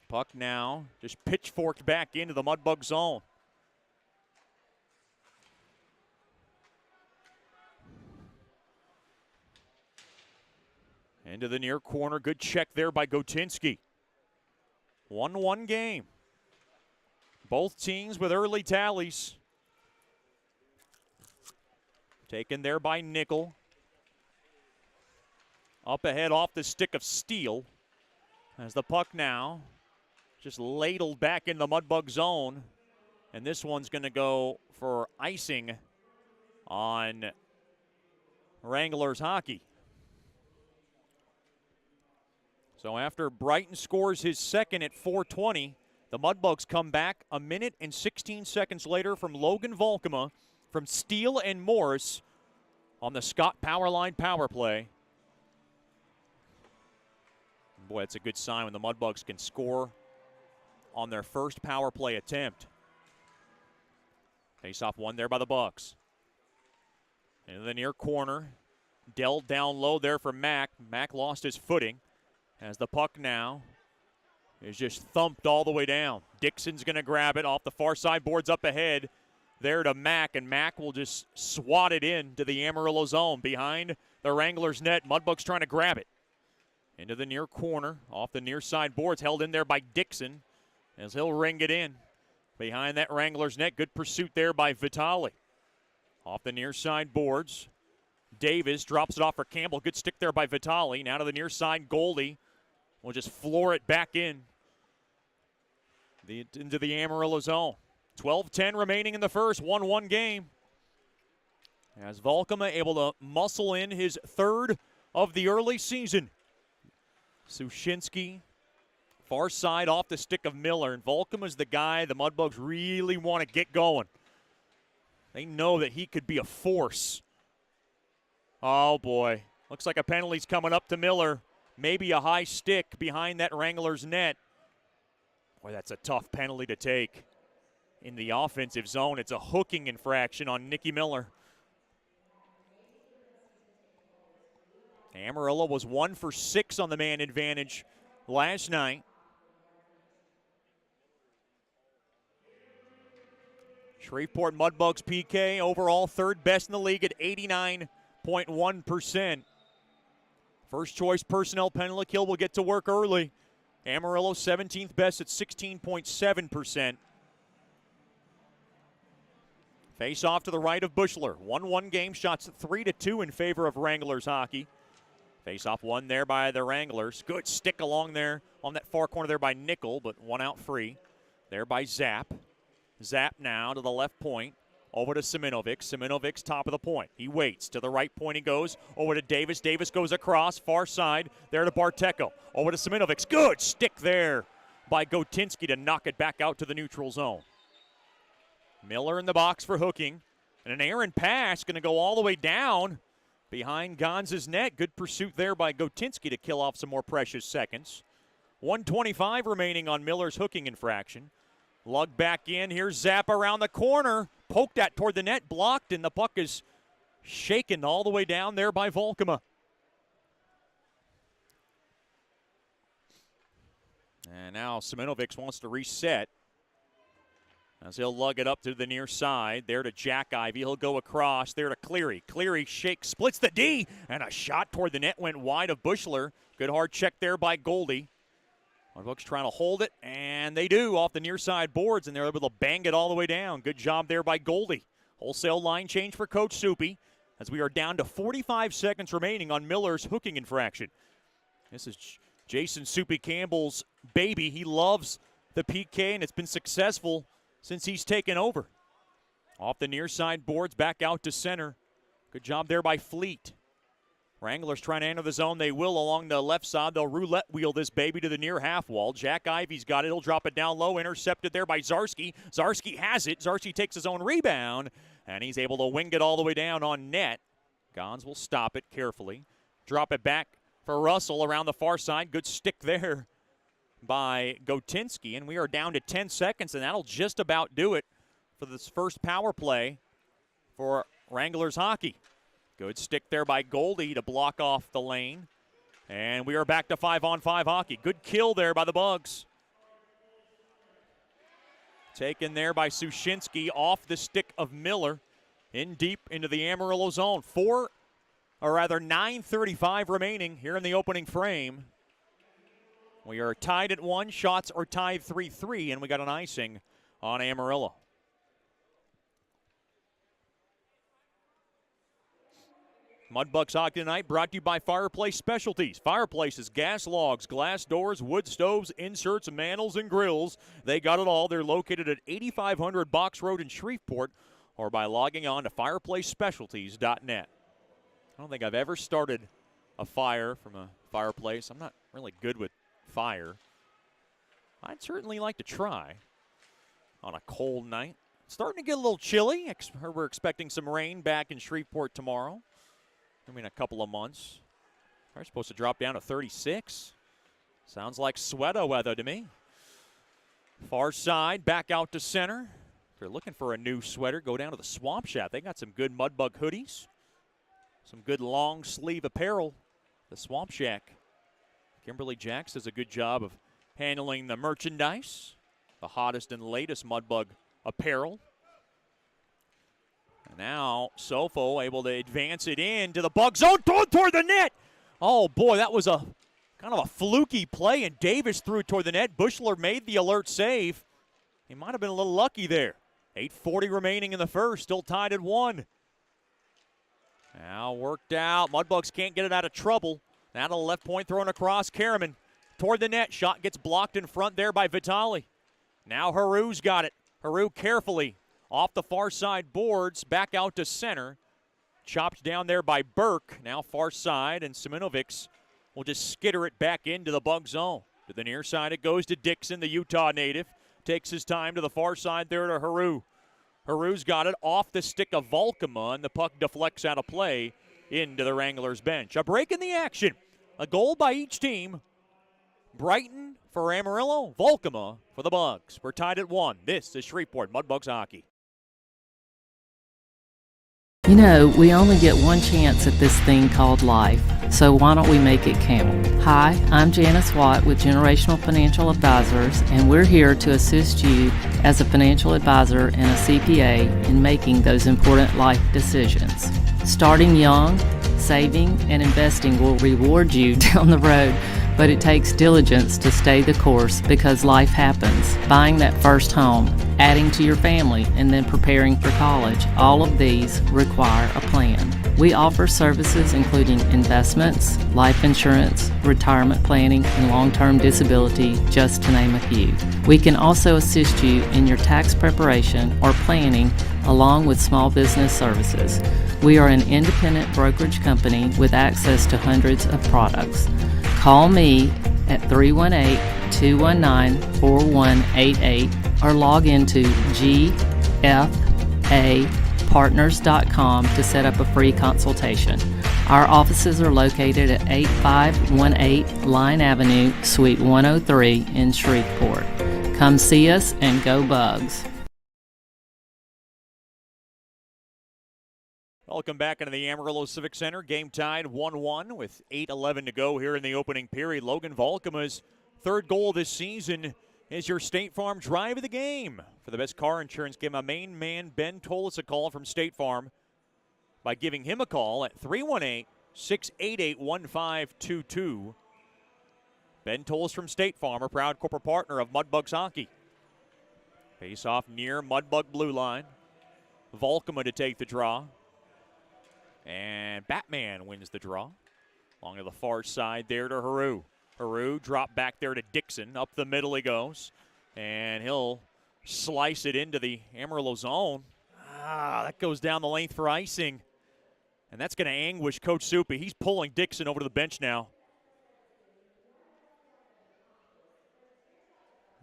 A: Puck now just pitchforked back into the Mudbug zone. Into the near corner, good check there by Kotinski. 1-1 game. Both teams with early tallies. Taken there by Nickel. Up ahead off the stick of Steele. As the puck now just ladled back in the Mudbug zone. And this one's going to go for icing on Wranglers hockey. So after Brighton scores his second at 4:20, the Mudbugs come back a minute and 16 seconds later from Logan Volkema, from Steele and Morris on the Scott Powerline power play. Boy, that's a good sign when the Mudbugs can score on their first power play attempt. Face-off one there by the Bucks. In the near corner, dealt down low there for Mack. Mack lost his footing as the puck now is just thumped all the way down. Dixon's going to grab it off the far side, boards up ahead. There to Mack, and Mack will just swat it in to the Amarillo zone behind the Wranglers net. Mudbugs trying to grab it. Into the near corner, off the near side boards, held in there by Dixon as he'll ring it in behind that Wranglers net. Good pursuit there by Vitale. Off the near side boards, Davis drops it off for Campbell. Good stick there by Vitale. Now to the near side, Goldie will just floor it back in. Into the Amarillo zone. 12-10 remaining in the first, 1-1 game. As Volkema able to muscle in his third of the early season. Sushinsky, far side off the stick of Miller. And Volkema's the guy the Mudbugs really want to get going. They know that he could be a force. Oh, boy. Looks like a penalty's coming up to Miller. Maybe a high stick behind that Wranglers net. Boy, that's a tough penalty to take. In the offensive zone, it's a hooking infraction on Nicky Miller. Amarillo was 1 for 6 on the man advantage last night. Shreveport Mudbugs PK overall third best in the league at 89.1%. First choice personnel penalty kill will get to work early. Amarillo 17th best at 16.7%. Face off to the right of Bushler. 1-1 game, shots 3-2 in favor of Wranglers hockey. Face off one there by the Wranglers. Good stick along there on that far corner there by Nickel, but one out free. There by Zapp. Zapp now to the left point. Over to Siminovic. Siminovic's top of the point. He waits. To the right point he goes. Over to Davis. Davis goes across. Far side. There to Barteco. Over to Siminovic's. Good stick there by Kotinski to knock it back out to the neutral zone. Miller in the box for hooking. And an errant pass going to go all the way down behind Gonz's net. Good pursuit there by Kotinski to kill off some more precious seconds. 1:25 remaining on Miller's hooking infraction. Lug back in. Here's Zapp around the corner. Poked at toward the net. Blocked, and the puck is shaken all the way down there by Volkema. And now Siminovic wants to reset as he'll lug it up to the near side. There to Jack Ivey. He'll go across. There to Cleary. Cleary shakes, splits the D, and a shot toward the net went wide of Bushler. Good hard check there by Goldie. Mudbugs trying to hold it, and they do off the near side boards, and they're able to bang it all the way down. Good job there by Goldie. Wholesale line change for Coach Soupy as we are down to 45 seconds remaining on Miller's hooking infraction. This is Jason Soupy Campbell's baby. He loves the PK, and it's been successful since he's taken over. Off the near side boards, back out to center. Good job there by Fleet. Wranglers trying to enter the zone. They will along the left side. They'll roulette wheel this baby to the near half wall. Jack Ivey's got it. He'll drop it down low. Intercepted there by Zarski. Zarski has it. Zarski takes his own rebound, and he's able to wing it all the way down on net. Gons will stop it carefully. Drop it back for Russell around the far side. Good stick there by Kotinski, and we are down to 10 seconds, and that'll just about do it for this first power play for Wranglers hockey. Good stick there by Goldie to block off the lane. And we are back to 5-on-5 hockey. Good kill there by the Bugs. Taken there by Sushinsky off the stick of Miller. In deep into the Amarillo zone. 9:35 remaining here in the opening frame. We are tied at 1. Shots are tied 3-3, and we got an icing on Amarillo. Mudbugs hockey tonight brought to you by Fireplace Specialties. Fireplaces, gas logs, glass doors, wood stoves, inserts, mantles, and grills. They got it all. They're located at 8500 Box Road in Shreveport or by logging on to fireplacespecialties.net. I don't think I've ever started a fire from a fireplace. I'm not really good with fire. I'd certainly like to try on a cold night. It's starting to get a little chilly. We're expecting some rain back in Shreveport tomorrow. In a couple of months. They're supposed to drop down to 36. Sounds like sweater weather to me. Far side, back out to center. If you're looking for a new sweater, go down to the Swamp Shack. They got some good Mudbug hoodies. Some good long sleeve apparel. The Swamp Shack. Kimberly Jacks does a good job of handling the merchandise. The hottest and latest Mudbug apparel. Now, Sofo able to advance it into the Bug zone, toward the net. Oh, boy, that was a kind of a fluky play, and Davis threw it toward the net. Bushler made the alert save. He might have been a little lucky there. 8:40 remaining in the first, still tied at 1. Now worked out. Mudbugs can't get it out of trouble. Now to the left point, thrown across. Karaman toward the net. Shot gets blocked in front there by Vitali. Now Haru's got it. Haru carefully off the far side boards. Back out to center. Chopped down there by Burke. Now far side, and Seminovics will just skitter it back into the Bug zone. To the near side it goes to Dixon, the Utah native. Takes his time to the far side there to Haru. Haru's got it off the stick of Volkema, and the puck deflects out of play into the Wranglers bench. A break in the action. A goal by each team. Brighton for Amarillo, Volkema for the Bugs. We're tied at 1. This is Shreveport Mudbugs hockey.
B: You know, we only get one chance at this thing called life, so why don't we make it count? Hi, I'm Janice Watt with Generational Financial Advisors, and we're here to assist you as a financial advisor and a CPA in making those important life decisions. Starting young, saving, and investing will reward you down the road, but it takes diligence to stay the course because life happens. Buying that first home, adding to your family, and then preparing for college, all of these require a plan. We offer services including investments, life insurance, retirement planning, and long-term disability, just to name a few. We can also assist you in your tax preparation or planning along with small business services. We are an independent brokerage company with access to hundreds of products. Call me at 318-219-4188 or log into gfapartners.com to set up a free consultation. Our offices are located at 8518 Line Avenue, Suite 103 in Shreveport. Come see us and go Bugs.
A: Welcome back into the Amarillo Civic Center. Game tied 1-1 with 8:11 to go here in the opening period. Logan Volkema's third goal this season is your State Farm drive of the game. For the best car insurance, give my main man Ben Tolis a call from State Farm by giving him a call at 318-688-1522. Ben Tolis from State Farm, a proud corporate partner of Mudbugs hockey. Face off near Mudbug blue line. Volkema to take the draw. And Batman wins the draw. Along to the far side there to Haru. Haru drop back there to Dixon. Up the middle he goes. And he'll slice it into the Amarillo zone. That goes down the length for icing. And that's going to anguish Coach Soupy. He's pulling Dixon over to the bench now.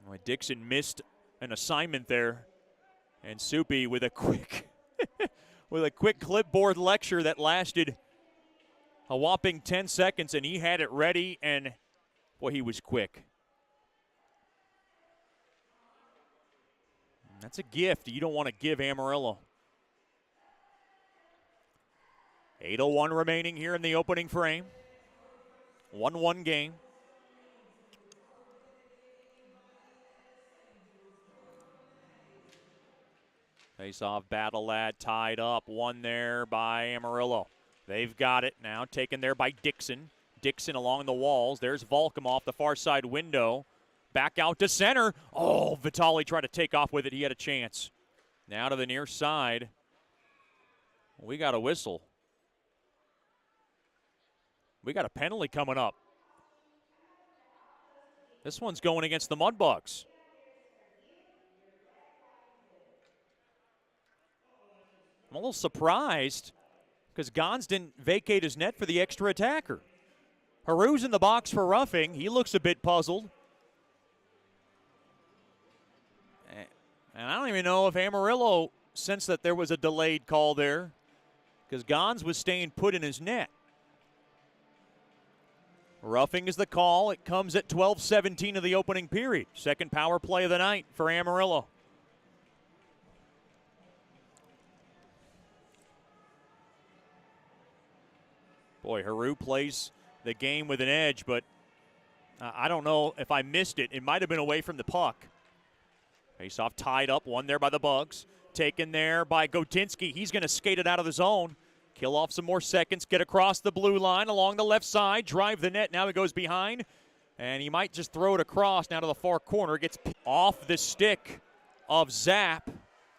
A: Well, Dixon missed an assignment there. And Soupy with a quick with a quick clipboard lecture that lasted a whopping 10 seconds, and he had it ready, and, boy, he was quick. That's a gift you don't want to give Amarillo. 8:01 remaining here in the opening frame. 1-1 game. Face-off battle lad tied up. One there by Amarillo. They've got it now, taken there by Dixon. Dixon along the walls. There's Volkema off the far side window. Back out to center. Oh, Vitali tried to take off with it. He had a chance. Now to the near side. We got a whistle. We got a penalty coming up. This one's going against the Mudbugs. I'm a little surprised because Gons didn't vacate his net for the extra attacker. Haru's in the box for roughing. He looks a bit puzzled. And I don't even know if Amarillo sensed that there was a delayed call there because Gons was staying put in his net. Roughing is the call. It comes at 12:17 of the opening period. Second power play of the night for Amarillo. Boy, Haru plays the game with an edge, but I don't know if I missed it. It might have been away from the puck. Face-off tied up, one there by the Bugs. Taken there by Kotinski. He's going to skate it out of the zone. Kill off some more seconds, get across the blue line along the left side, drive the net. Now he goes behind, and he might just throw it across now to the far corner. Gets off the stick of Zapp.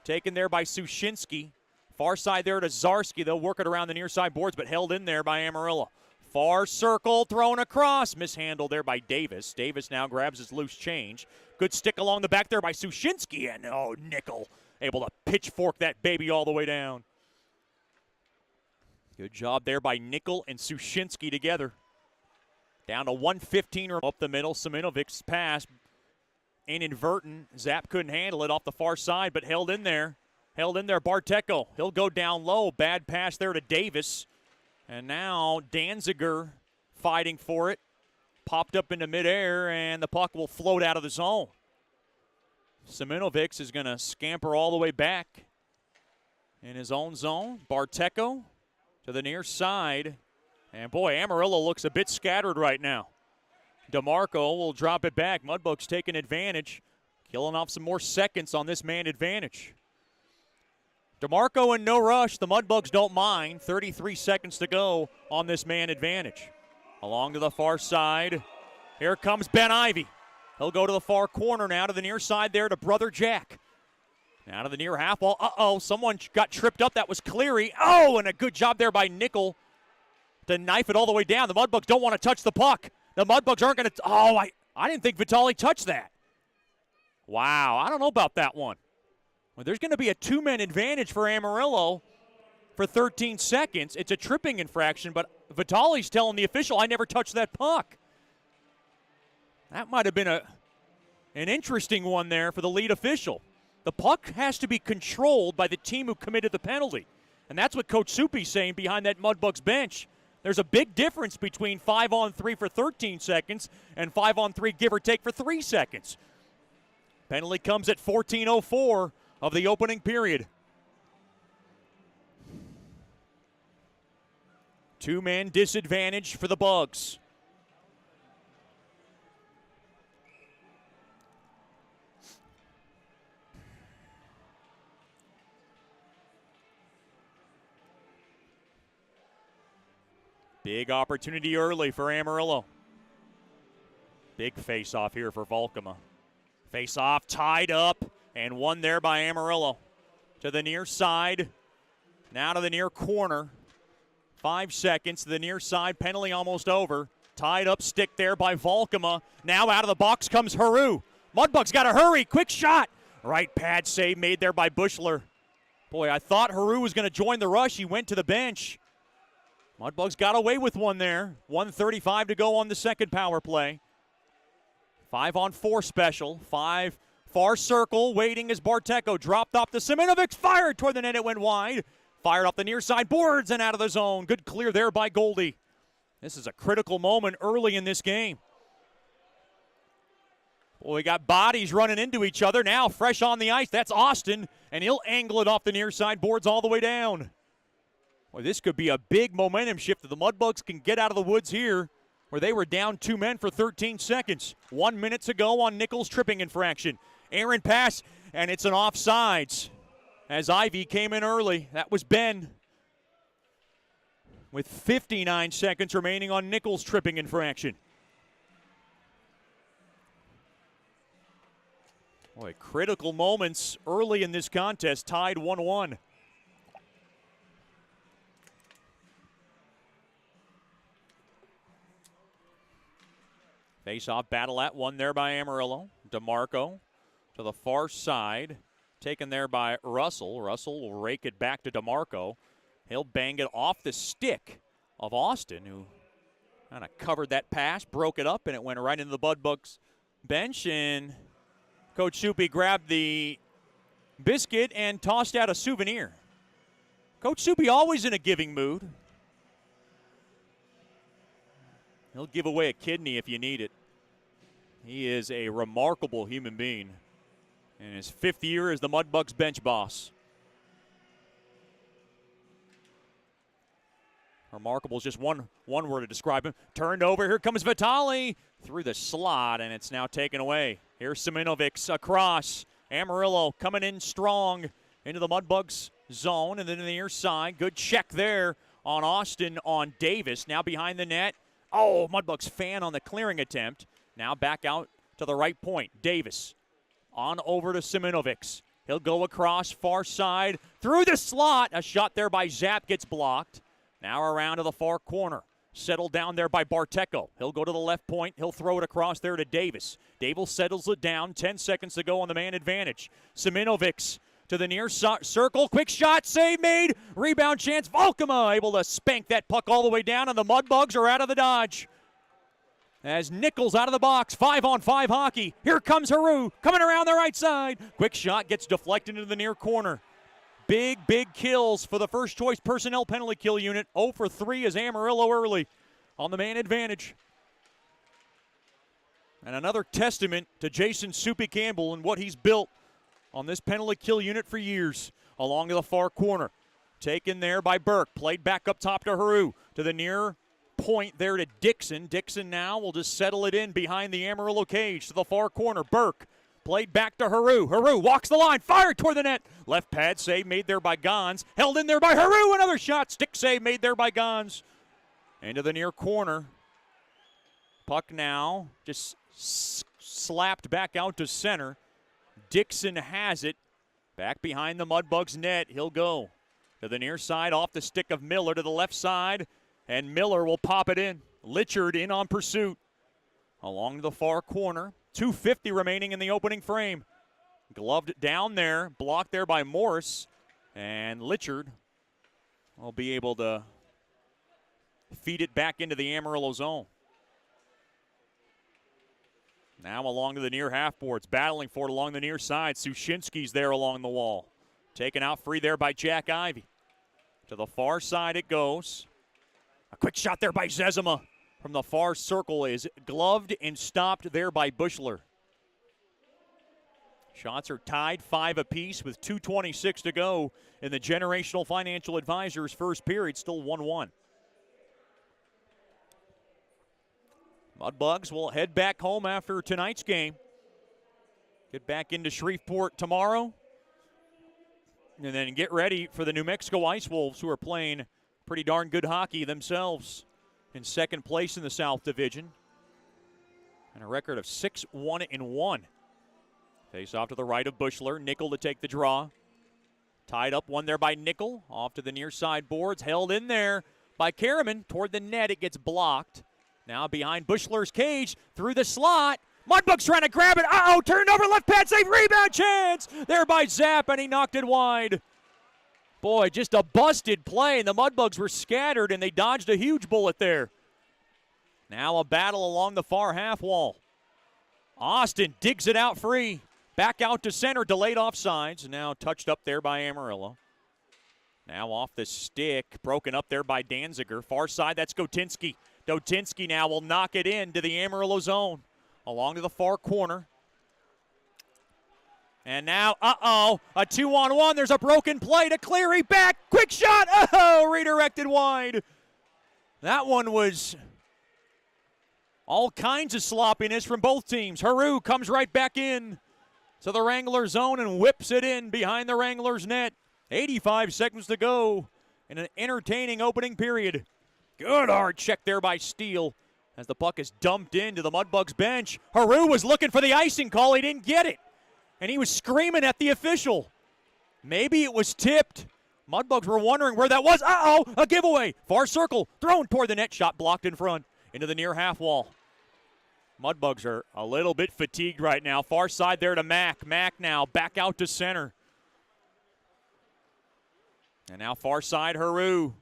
A: Taken there by Sushinsky. Far side there to Zarski. They'll work it around the near side boards, but held in there by Amarillo. Far circle, thrown across. Mishandled there by Davis. Davis now grabs his loose change. Good stick along the back there by Sushinsky. And, Nickel able to pitchfork that baby all the way down. Good job there by Nickel and Sushinsky together. Down to 1:15 up the middle. Simonovic's pass inadvertent. Zap couldn't handle it off the far side, but held in there. Barteco. He'll go down low. Bad pass there to Davis. And now Danziger fighting for it. Popped up into midair, and the puck will float out of the zone. Simonovic is going to scamper all the way back in his own zone. Barteco to the near side. And, boy, Amarillo looks a bit scattered right now. DeMarco will drop it back. Mudbugs taking advantage, killing off some more seconds on this man advantage. DeMarco in no rush. The Mudbugs don't mind. 33 seconds to go on this man advantage. Along to the far side. Here comes Ben Ivy. He'll go to the far corner now to the near side there to Brother Jack. Now to the near half wall. Someone got tripped up. That was Cleary. And a good job there by Nickel to knife it all the way down. The Mudbugs don't want to touch the puck. The Mudbugs aren't going to. I didn't think Vitali touched that. Wow, I don't know about that one. Well, there's going to be a two-man advantage for Amarillo for 13 seconds. It's a tripping infraction, but Vitali's telling the official, I never touched that puck. That might have been an interesting one there for the lead official. The puck has to be controlled by the team who committed the penalty. And that's what Coach Soupy's saying behind that Mudbugs bench. There's a big difference between 5-on-3 for 13 seconds and 5-on-3 give or take for 3 seconds. Penalty comes at 14:04 of the opening period. Two-man disadvantage for the Bugs. Big opportunity early for Amarillo. Big face-off here for Volkema. Face-off tied up and won there by Amarillo. To the near side. Now to the near corner. 5 seconds to the near side. Penalty almost over. Tied up stick there by Volkema. Now out of the box comes Haru. Mudbugs got to hurry. Quick shot. Right pad save made there by Bushler. Boy, I thought Haru was going to join the rush. He went to the bench. Mudbugs got away with one there. 1:35 to go on the second power play. 5-on-4 special. 5 far circle. Waiting as Barteco dropped off the Simonovic. Fired toward the net. It went wide. Fired off the near side boards and out of the zone. Good clear there by Goldie. This is a critical moment early in this game. Well, we got bodies running into each other. Now fresh on the ice. That's Austin. And he'll angle it off the near side boards all the way down. Well, this could be a big momentum shift that the Mudbugs can get out of the woods here, where they were down 2 men for 13 seconds. 1 minute to go on Nichols' tripping infraction. Aaron pass, and it's an offsides as Ivy came in early. That was Ben. With 59 seconds remaining on Nichols' tripping infraction. Boy, critical moments early in this contest, tied 1-1. Face-off battle at one there by Amarillo. DeMarco to the far side. Taken there by Russell. Russell will rake it back to DeMarco. He'll bang it off the stick of Austin, who kind of covered that pass, broke it up, and it went right into the Mudbugs bench. And Coach Soupy grabbed the biscuit and tossed out a souvenir. Coach Soupy always in a giving mood. He'll give away a kidney if you need it. He is a remarkable human being in his 5th year as the Mudbugs bench boss. Remarkable is just one word to describe him. Turned over. Here comes Vitali through the slot, and it's now taken away. Here's Simonovic across. Amarillo coming in strong into the Mudbugs zone, and then to the near side. Good check there on Austin on Davis. Now behind the net. Mudbugs fan on the clearing attempt. Now back out to the right point. Davis on over to Simonovic. He'll go across far side through the slot. A shot there by Zapp gets blocked. Now around to the far corner. Settled down there by Barteco. He'll go to the left point. He'll throw it across there to Davis. Davis settles it down. 10 seconds to go on the man advantage. Siminovic to the near circle. Quick shot. Save made. Rebound chance. Volkema able to spank that puck all the way down, and the Mudbugs are out of the dodge. As Nichols out of the box, 5-on-5 hockey. Here comes Haru coming around the right side. Quick shot gets deflected into the near corner. Big kills for the first choice personnel penalty kill unit. 0 for 3 is Amarillo early on the man advantage. And another testament to Jason Soupy Campbell and what he's built on this penalty kill unit for years. Along to the far corner. Taken there by Burke. Played back up top to Haru. To the near point there to Dixon. Dixon now will just settle it in behind the Amarillo cage to the far corner. Burke played back to Haru. Haru walks the line, fired toward the net. Left pad save made there by Gons. Held in there by Haru. Another shot. Stick save made there by Gons. Into the near corner. Puck now just slapped back out to center. Dixon has it. Back behind the Mudbugs net. He'll go to the near side off the stick of Miller to the left side. And Miller will pop it in. Litchard in on pursuit. Along to the far corner. 2:50 remaining in the opening frame. Gloved down there. Blocked there by Morris. And Litchard will be able to feed it back into the Amarillo zone. Now along to the near half boards. Battling for it along the near side. Sushinsky's there along the wall. Taken out free there by Jack Ivey. To the far side it goes. A quick shot there by Zezima from the far circle is gloved and stopped there by Bushler. Shots are tied 5 apiece with 2:26 to go in the Generational Financial Advisors first period, still 1-1. Mudbugs will head back home after tonight's game. Get back into Shreveport tomorrow. And then get ready for the New Mexico Ice Wolves, who are playing pretty darn good hockey themselves in second place in the South Division. And a record of 6-1-1. Face off to the right of Bushler. Nickel to take the draw. Tied up one there by Nickel. Off to the near side boards. Held in there by Karaman. Toward the net. It gets blocked. Now behind Bushler's cage. Through the slot. Mudbugs trying to grab it. Uh-oh. Turned over. Left pad save. Rebound chance. There by Zapp. And he knocked it wide. Boy, just a busted play. And the Mudbugs were scattered. And they dodged a huge bullet there. Now a battle along the far half wall. Austin digs it out free. Back out to center, delayed offsides. Now touched up there by Amarillo. Now off the stick, broken up there by Danziger. Far side, that's Kotinski. Kotinski now will knock it in to the Amarillo zone. Along to the far corner. And now, a 2-on-1. There's a broken play to Cleary. Back, quick shot. Oh, redirected wide. That one was all kinds of sloppiness from both teams. Haru comes right back in to the Wranglers zone and whips it in behind the Wranglers net. 85 seconds to go in an entertaining opening period. Good hard check there by Steele as the puck is dumped into the Mudbugs bench. Haru was looking for the icing call. He didn't get it. And he was screaming at the official. Maybe it was tipped. Mudbugs were wondering where that was. A giveaway. Far circle, thrown toward the net, shot blocked in front into the near half wall. Mudbugs are a little bit fatigued right now. Far side there to Mack. Mack now back out to center. And now far side Haru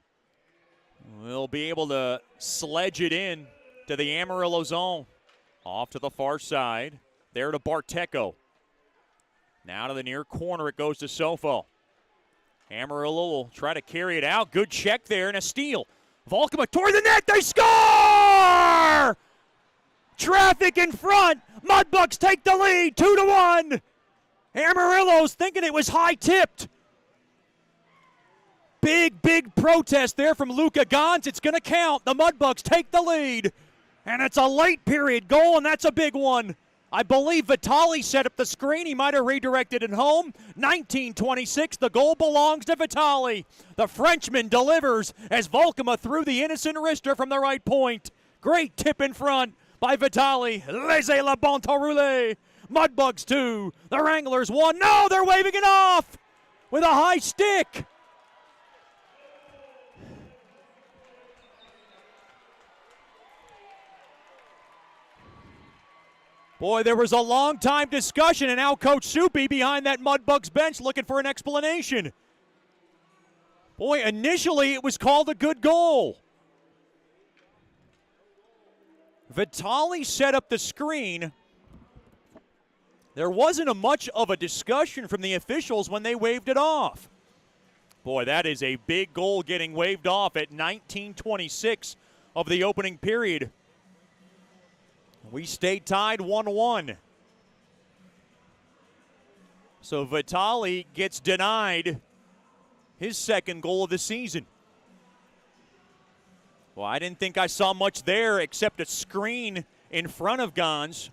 A: will be able to sledge it in to the Amarillo zone. Off to the far side. There to Barteco. Now to the near corner it goes to Sofo. Amarillo will try to carry it out. Good check there and a steal. Volkema toward the net. They score! Traffic in front. Mudbugs take the lead, 2-1. Amarillo's thinking it was high tipped. Big protest there from Luka Gons. It's going to count. The Mudbugs take the lead. And it's a late period goal, and that's a big one. I believe Vitali set up the screen. He might have redirected it home. 19-26. The goal belongs to Vitali. The Frenchman delivers as Volkema threw the innocent wrister from the right point. Great tip in front by Vitali. Laissez la bon temps rouler. Mudbugs 2. The Wranglers 1. No, they're waving it off with a high stick. Boy, there was a long time discussion, and now Coach Soupy behind that Mudbugs bench looking for an explanation. Boy, initially it was called a good goal. Vitale set up the screen. There wasn't much of a discussion from the officials when they waved it off. Boy, that is a big goal getting waved off at 19:26 of the opening period. We stayed tied 1-1. So Vitale gets denied his second goal of the season. Well, I didn't think I saw much there except a screen in front of Gons.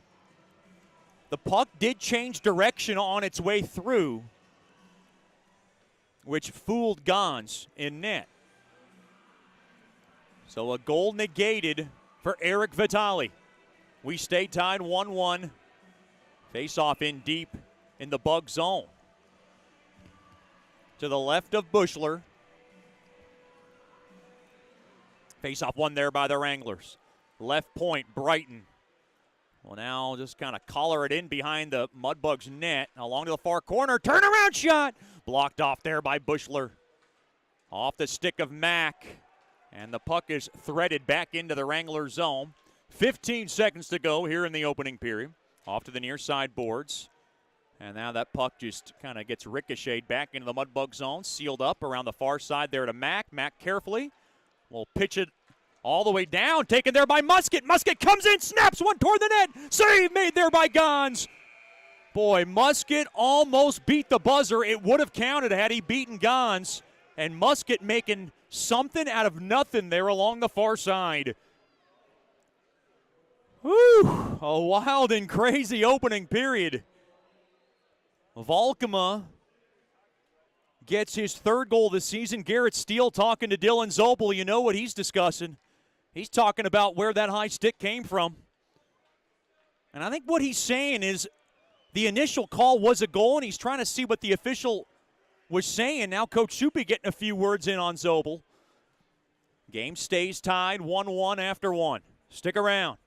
A: The puck did change direction on its way through, which fooled Gons in net. So a goal negated for Eric Vitale. We stay tied 1-1. Face-off in deep in the Bug zone. To the left of Bushler. Face-off won there by the Wranglers. Left point, Brighton. Well, now just kind of collar it in behind the Mudbugs net. Along to the far corner. Turnaround shot. Blocked off there by Bushler. Off the stick of Mack. And the puck is threaded back into the Wrangler zone. 15 seconds to go here in the opening period. Off to the near side boards. And now that puck just kind of gets ricocheted back into the Mudbug zone. Sealed up around the far side there to Mack. Mack carefully will pitch it all the way down. Taken there by Musket. Musket comes in, snaps one toward the net. Save made there by Gons. Boy, Musket almost beat the buzzer. It would have counted had he beaten Gons. And Musket making something out of nothing there along the far side. Whew, a wild and crazy opening period. Valkema gets his third goal this season. Garrett Steele talking to Dylan Zobel. You know what he's discussing. He's talking about where that high stick came from. And I think what he's saying is the initial call was a goal, and he's trying to see what the official was saying. Now Coach Soupy getting a few words in on Zobel. Game stays tied 1-1 after one. Stick around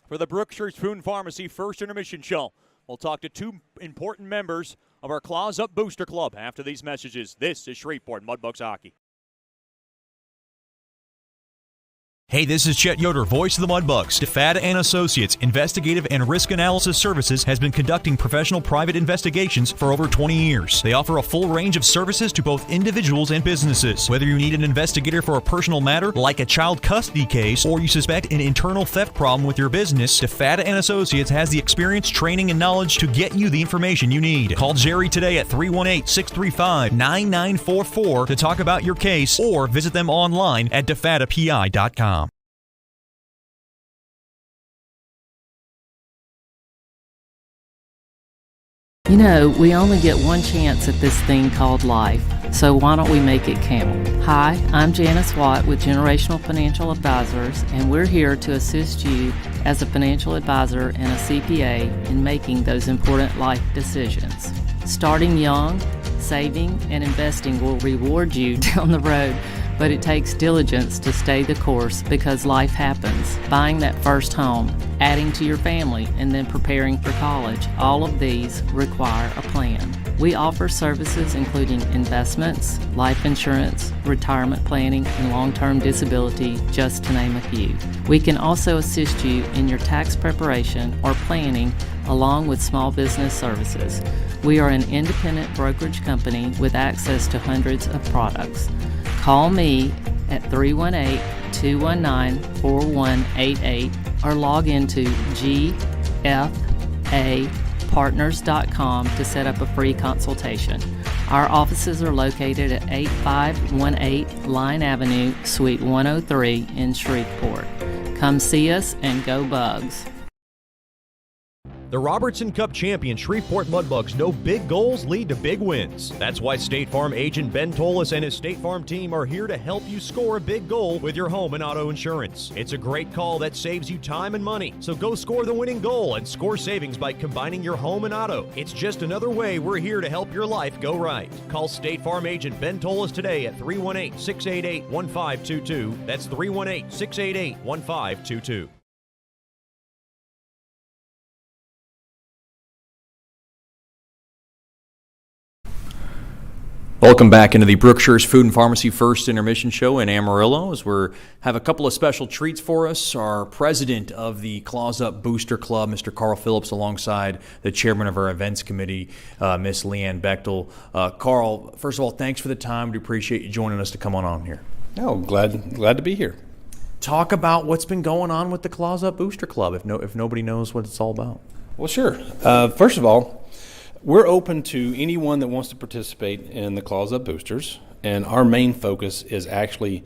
A: for the Brookshire Spoon Pharmacy First Intermission Show. We'll talk to two important members of our Claws Up Booster Club after these messages. This is Shreveport Mudbugs Hockey.
C: Hey, this is Chet Yoder, voice of the Mudbugs. DeFada and Associates Investigative and Risk Analysis Services has been conducting professional private investigations for over 20 years. They offer a full range of services to both individuals and businesses. Whether you need an investigator for a personal matter like a child custody case or you suspect an internal theft problem with your business, DeFada and Associates has the experience, training, and knowledge to get you the information you need. Call Jerry today at 318-635-9944 to talk about your case or visit them online at defadapi.com.
B: You know, we only get one chance at this thing called life, so why don't we make it count? Hi, I'm Janice Watt with Generational Financial Advisors, and we're here to assist you as a financial advisor and a CPA in making those important life decisions. Starting young, saving, and investing will reward you down the road, but it takes diligence to stay the course because life happens. Buying that first home, adding to your family, and then preparing for college, all of these require a plan. We offer services including investments, life insurance, retirement planning, and long-term disability, just to name a few. We can also assist you in your tax preparation or planning along with small business services. We are an independent brokerage company with access to hundreds of products. Call me at 318-219-4188 or log into gfapartners.com to set up a free consultation. Our offices are located at 8518 Line Avenue, Suite 103 in Shreveport. Come see us and go Bugs.
C: The Robertson Cup champion Shreveport Mudbugs know big goals lead to big wins. That's why State Farm agent Ben Tolis and his State Farm team are here to help you score a big goal with your home and auto insurance. It's a great call that saves you time and money. So go score the winning goal and score savings by combining your home and auto. It's just another way we're here to help your life go right. Call State Farm agent Ben Tolis today at 318-688-1522. That's 318-688-1522.
A: Welcome back into the Brookshire's Food and Pharmacy First Intermission Show in Amarillo, as we have a couple of special treats for us. Our president of the Claws Up Booster Club, Mr. Carl Phillips, alongside the chairman of our events committee, Miss Leanne Bechtel. Carl, first of all, thanks for the time. We appreciate you joining us to come on here.
G: Oh, glad to be here.
A: Talk about what's been going on with the Claws Up Booster Club, if nobody knows what it's all about.
G: Well, sure. First of all, we're open to anyone that wants to participate in the Claws Up Boosters, and our main focus is actually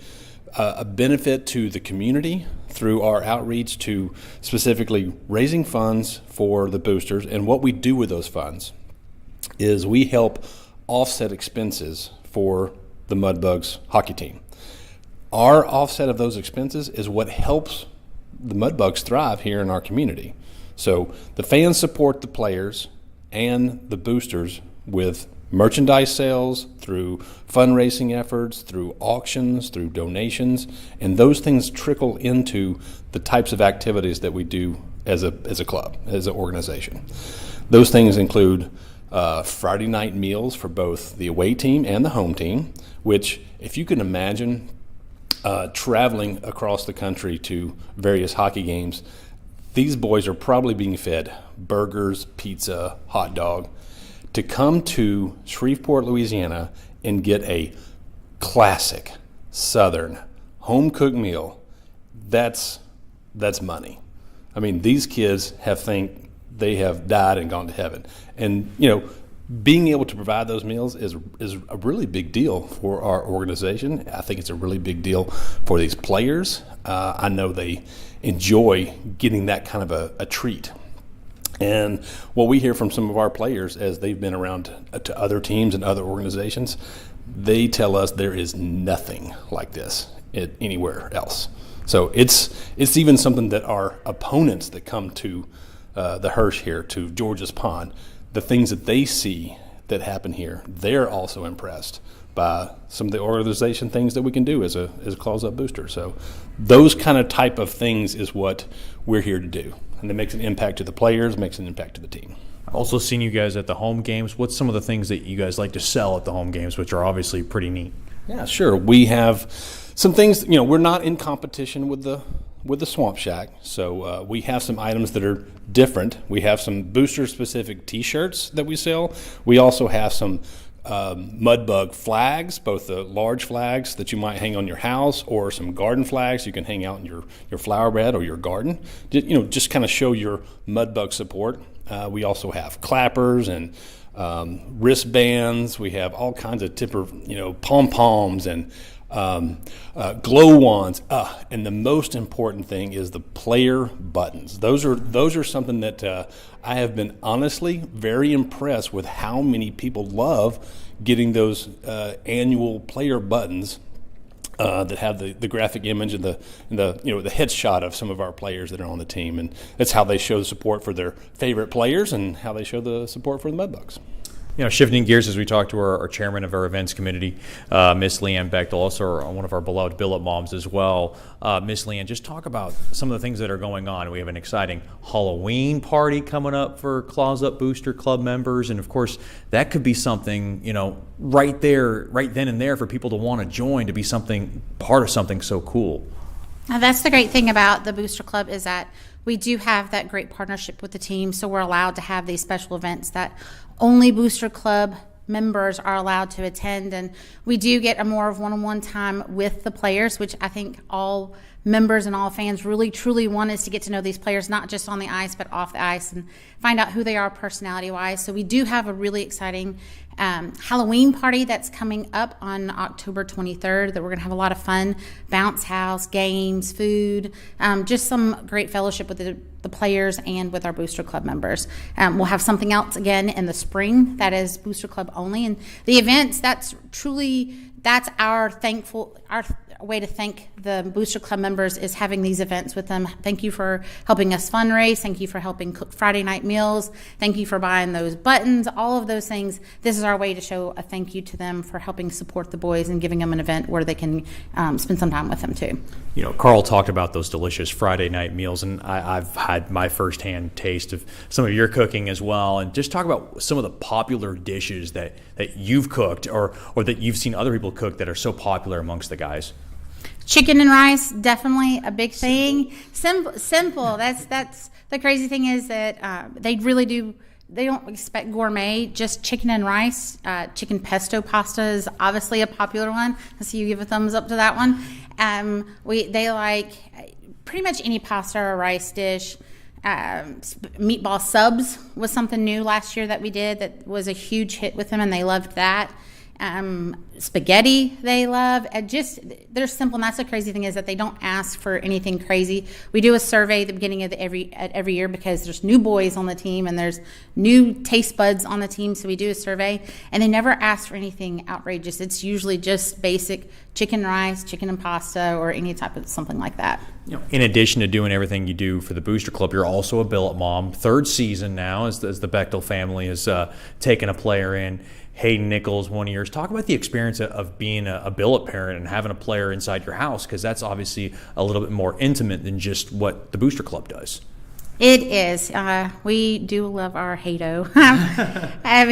G: a benefit to the community through our outreach to specifically raising funds for the boosters. And what we do with those funds is we help offset expenses for the Mudbugs hockey team. Our offset of those expenses is what helps the Mudbugs thrive here in our community. So the fans support the players and the boosters with merchandise sales, through fundraising efforts, through auctions, through donations, and those things trickle into the types of activities that we do as a club, as an organization. Those things include Friday night meals for both the away team and the home team, which, if you can imagine traveling across the country to various hockey games, these boys are probably being fed burgers, pizza, hot dog. To come to Shreveport, Louisiana, and get a classic Southern home-cooked meal, that's money. I mean, these kids think they have died and gone to heaven. And, being able to provide those meals is a really big deal for our organization. I think it's a really big deal for these players. I know they enjoy getting that kind of a treat. And what we hear from some of our players as they've been around to other teams and other organizations, they tell us there is nothing like this anywhere else. So it's even something that our opponents that come to the Hirsch here, to George's Pond, the things that they see that happen here, they're also impressed by some of the organization things that we can do as a Claws Up booster. So those kind of type of things is what we're here to do. And it makes an impact to the players, makes an impact to the team.
A: I've also seen you guys at the home games. What's some of the things that you guys like to sell at the home games, which are obviously pretty neat?
G: Yeah, sure. We have some things, we're not in competition with the Swamp Shack. So we have some items that are different. We have some booster-specific T-shirts that we sell. We also have some Mudbug flags, both the large flags that you might hang on your house or some garden flags you can hang out in your flower bed or your garden. Just kind of show your Mudbug support. We also have clappers and wristbands. We have all kinds of pom-poms and glow wands, and the most important thing is the player buttons. Those are something that I have been honestly very impressed with how many people love getting those annual player buttons that have the graphic image and the headshot of some of our players that are on the team, and that's how they show the support for their favorite players and how they show the support for the Mudbugs.
A: Shifting gears as we talk to our chairman of our events committee, Miss Leanne Bechtel, also one of our beloved billet moms as well. Miss Leanne, just talk about some of the things that are going on. We have an exciting Halloween party coming up for Claws Up Booster Club members, and of course that could be something right then and there for people to want to join, to be part of something so cool.
H: Now, that's the great thing about the Booster Club, is that we do have that great partnership with the team, so we're allowed to have these special events that only Booster Club members are allowed to attend, and we do get a more of one-on-one time with the players, which I think all members and all fans really truly want, is to get to know these players, not just on the ice but off the ice, and find out who they are personality-wise. So we do have a really exciting Halloween party that's coming up on October 23rd that we're going to have a lot of fun, bounce house, games, food, just some great fellowship with the the players and with our Booster Club members. We'll have something else again in the spring that is Booster Club only. And the events, that's our way to thank the Booster Club members is having these events with them. Thank you for helping us fundraise. Thank you for helping cook Friday night meals. Thank you for buying those buttons, all of those things. This is our way to show a thank you to them for helping support the boys and giving them an event where they can spend some time with them too.
F: You know, Carl talked about those delicious Friday night meals, and I've had my firsthand taste of some of your cooking as well. And just talk about some of the popular dishes that you've cooked or that you've seen other people cook that are so popular amongst the guys.
H: Chicken and rice, definitely a big thing. Simple. That's the crazy thing is that they really do. They don't expect gourmet, just chicken and rice. Chicken pesto pasta is obviously a popular one. I see you give a thumbs up to that one. They like pretty much any pasta or rice dish. Meatball subs was something new last year that we did that was a huge hit with them, and they loved that. Spaghetti they love. They're simple, and that's the crazy thing is that they don't ask for anything crazy. We do a survey at the beginning of every year because there's new boys on the team and there's new taste buds on the team, so we do a survey, and they never ask for anything outrageous. It's usually just basic chicken rice, chicken and pasta, or any type of something like that.
F: You know, in addition to doing everything you do for the Booster Club, you're also a billet mom. Third season now as the Bechtel family has taken a player in. Hayden Nichols, one of yours. Talk about the experience of being a billet parent and having a player inside your house, because that's obviously a little bit more intimate than just what the Booster Club does.
H: It is. We do love our Haydo.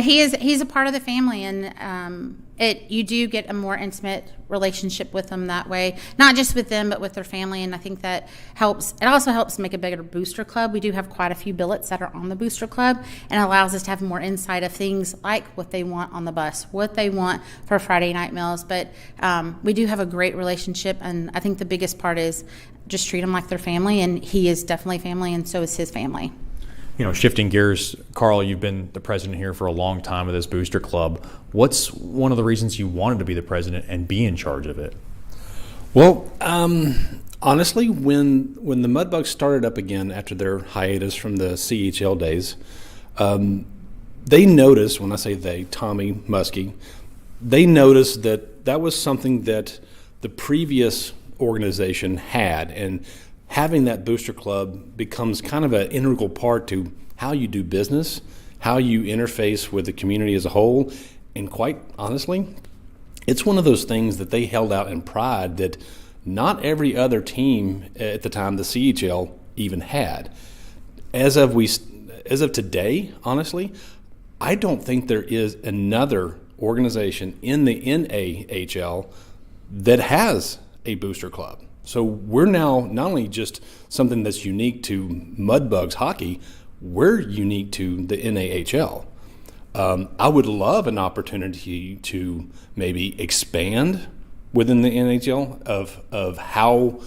H: He's a part of the family, and you do get a more intimate relationship with them that way. Not just with them, but with their family, and I think that helps. It also helps make a bigger Booster Club. We do have quite a few billets that are on the Booster Club, and it allows us to have more insight of things like what they want on the bus, what they want for Friday night meals. But we do have a great relationship, and I think the biggest part is just treat them like their family, and he is definitely family, and so is his family.
F: You know, shifting gears, Carl, you've been the president here for a long time of this Booster Club. What's one of the reasons you wanted to be the president and be in charge of it?
G: Well, honestly, when the Mudbugs started up again after their hiatus from the CHL days, they noticed, when I say they, Tommy Muskie, they noticed that was something that the previous organization had, and having that Booster Club becomes kind of an integral part to how you do business, how you interface with the community as a whole, and quite honestly, it's one of those things that they held out in pride that not every other team at the time, the CHL, even had. As of today, honestly, I don't think there is another organization in the NAHL that has a Booster Club. So we're now not only just something that's unique to Mudbugs hockey, we're unique to the NAHL. I would love an opportunity to maybe expand within the NHL of how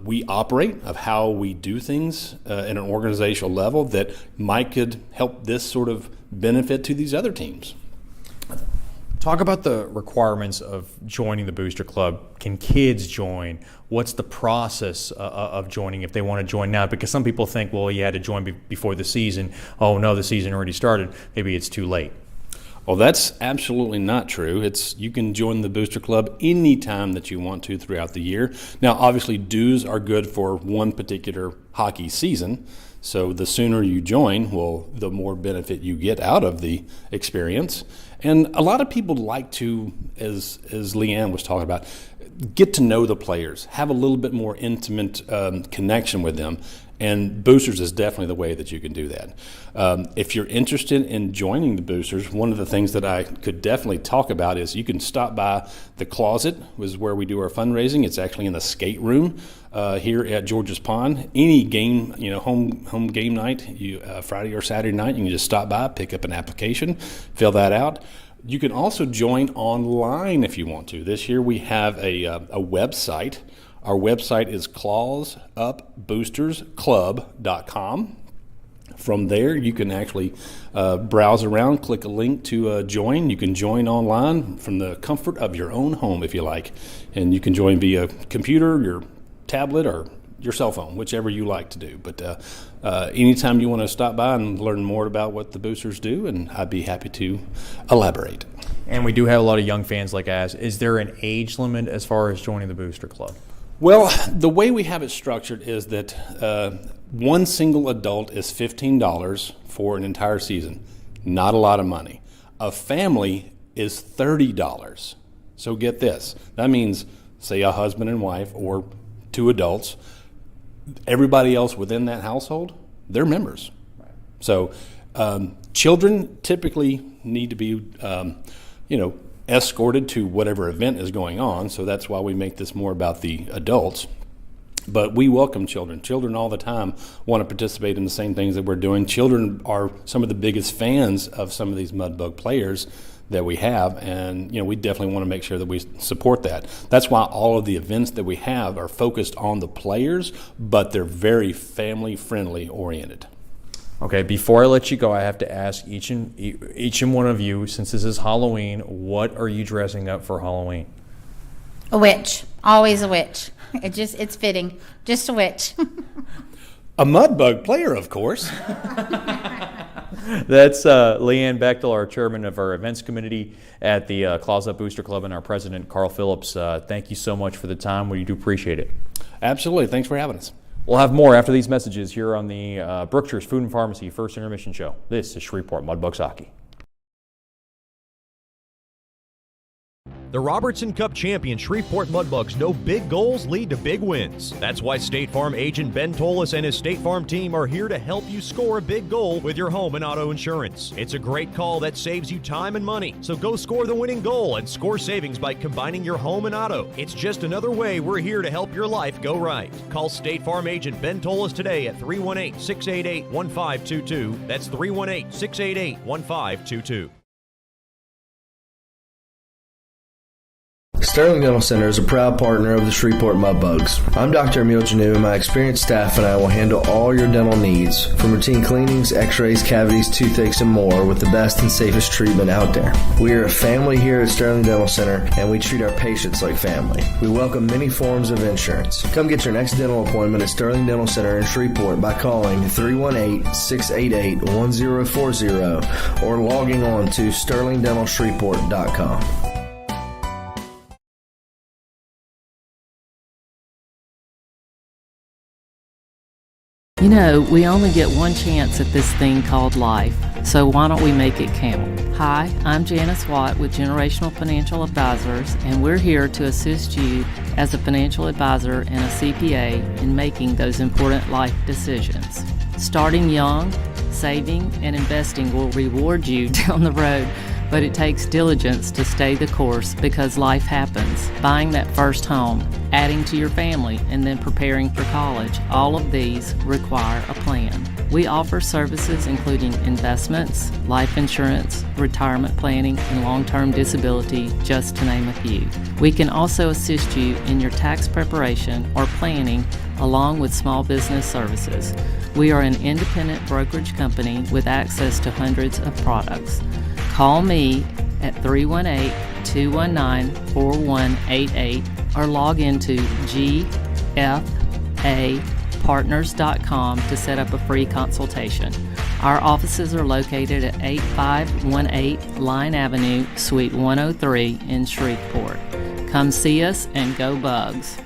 G: we operate, of how we do things at an organizational level that could help this sort of benefit to these other teams.
F: Talk about the requirements of joining the Booster Club. Can kids join? What's the process of joining if they want to join now? Because some people think, well, you had to join before the season. Oh, no, the season already started. Maybe it's too late.
G: Well, that's absolutely not true. You can join the Booster Club anytime that you want to throughout the year. Now, obviously, dues are good for one particular hockey season. So the sooner you join, the more benefit you get out of the experience. And a lot of people like to, as Leanne was talking about, get to know the players, have a little bit more intimate connection with them. And Boosters is definitely the way that you can do that. If you're interested in joining the Boosters, one of the things that I could definitely talk about is you can stop by the Closet, which is where we do our fundraising. It's actually in the skate room here at George's Pond. Any game, home game night, Friday or Saturday night, you can just stop by, pick up an application, fill that out. You can also join online if you want to. This year we have a website. Our website is clawsupboostersclub.com. From there, you can actually browse around, click a link to join. You can join online from the comfort of your own home if you like. And you can join via computer, your tablet, or your cell phone, whichever you like to do. But anytime you want to stop by and learn more about what the boosters do, and I'd be happy to elaborate.
F: And we do have a lot of young fans like us. Is there an age limit as far as joining the Booster Club?
G: Well, the way we have it structured is that one single adult is $15 for an entire season. Not a lot of money. A family is $30. So get this. That means, say, a husband and wife or 2 adults. Everybody else within that household, they're members. So children typically need to be, escorted to whatever event is going on. So that's why we make this more about the adults. But we welcome children. Children all the time want to participate in the same things that we're doing. Children are some of the biggest fans of some of these Mudbug players that we have, and we definitely want to make sure that we support that. That's why all of the events that we have are focused on the players, but they're very family-friendly oriented.
F: Okay, before I let you go, I have to ask each and one of you, since this is Halloween, what are you dressing up for Halloween?
H: A witch. Always a witch. It's fitting. Just a witch.
G: A Mudbug player, of course.
F: That's Leanne Bechtel, our chairman of our events committee at the Claws Up Booster Club, and our president, Carl Phillips. Thank you so much for the time. We do appreciate it.
G: Absolutely. Thanks for having us.
F: We'll have more after these messages here on the Brookshire's Food and Pharmacy First Intermission Show. This is Shreveport Mudbugs Hockey.
C: The Robertson Cup champion Shreveport Mudbugs know big goals lead to big wins. That's why State Farm agent Ben Tolis and his State Farm team are here to help you score a big goal with your home and auto insurance. It's a great call that saves you time and money. So go score the winning goal and score savings by combining your home and auto. It's just another way we're here to help your life go right. Call State Farm agent Ben Tolis today at 318-688-1522. That's 318-688-1522.
D: Sterling Dental Center is a proud partner of the Shreveport Mudbugs. I'm Dr. Emil Janu, and my experienced staff and I will handle all your dental needs, from routine cleanings, x-rays, cavities, toothaches, and more, with the best and safest treatment out there. We are a family here at Sterling Dental Center, and we treat our patients like family. We welcome many forms of insurance. Come get your next dental appointment at Sterling Dental Center in Shreveport by calling 318-688-1040 or logging on to sterlingdentalshreveport.com.
B: We only get one chance at this thing called life, so why don't we make it count? Hi, I'm Janice Watt with Generational Financial Advisors, and we're here to assist you as a financial advisor and a CPA in making those important life decisions. Starting young, saving, and investing will reward you down the road, but it takes diligence to stay the course because life happens. Buying that first home, adding to your family, and then preparing for college, all of these require a plan. We offer services including investments, life insurance, retirement planning, and long-term disability, just to name a few. We can also assist you in your tax preparation or planning along with small business services. We are an independent brokerage company with access to hundreds of products. Call me at 318-219-4188 or log into gfapartners.com to set up a free consultation. Our offices are located at 8518 Line Avenue, Suite 103 in Shreveport. Come see us and go Bugs.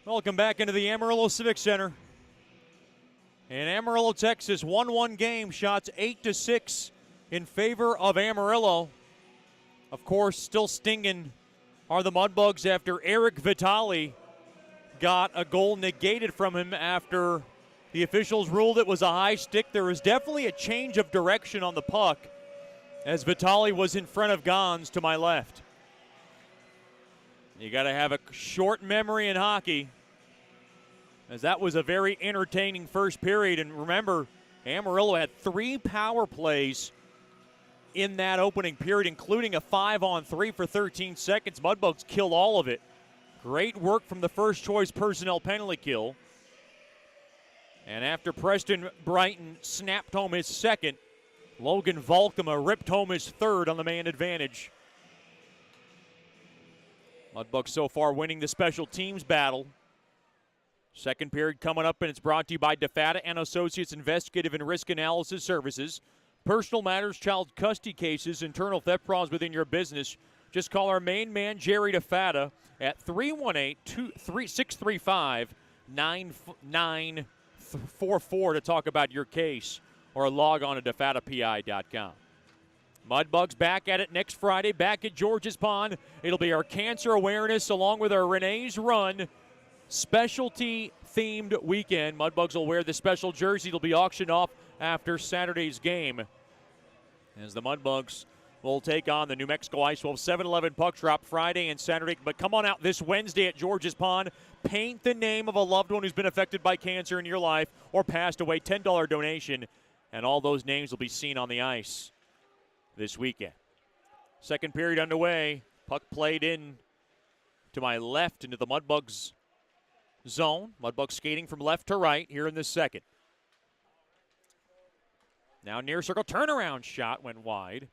A: Welcome back into the Amarillo Civic Center. In Amarillo, Texas, 1-1 game, shots 8-6 in favor of Amarillo. Of course, still stinging are the Mudbugs after Eric Vitale got a goal negated from him after the officials ruled it was a high stick. There was definitely a change of direction on the puck as Vitale was in front of Gons to my left. You got to have a short memory in hockey, as that was a very entertaining first period. And remember, Amarillo had 3 power plays in that opening period, including a 5-on-3 for 13 seconds. Mudbugs killed all of it. Great work from the first choice personnel penalty kill. And after Preston Brighton snapped home his second, Logan Volkema ripped home his third on the man advantage. Mudbugs so far winning the special teams battle. Second period coming up, and it's brought to you by DeFata and Associates Investigative and Risk Analysis Services. Personal matters, child custody cases, internal theft problems within your business. Just call our main man, Jerry DeFata, at 318-635-9944 to talk about your case, or log on to defatapi.com. Mudbugs back at it next Friday, back at George's Pond. It'll be our cancer awareness along with our Renee's Run specialty-themed weekend. Mudbugs will wear the special jersey. It'll be auctioned off after Saturday's game, as the Mudbugs will take on the New Mexico Ice Wolves. 7-11 puck drop Friday and Saturday. But come on out this Wednesday at George's Pond. Paint the name of a loved one who's been affected by cancer in your life or passed away. $10 donation, and all those names will be seen on the ice this weekend. Second period underway. Puck played in to my left into the Mudbugs zone. Mudbugs skating from left to right here in this second. Now near circle turnaround shot went wide.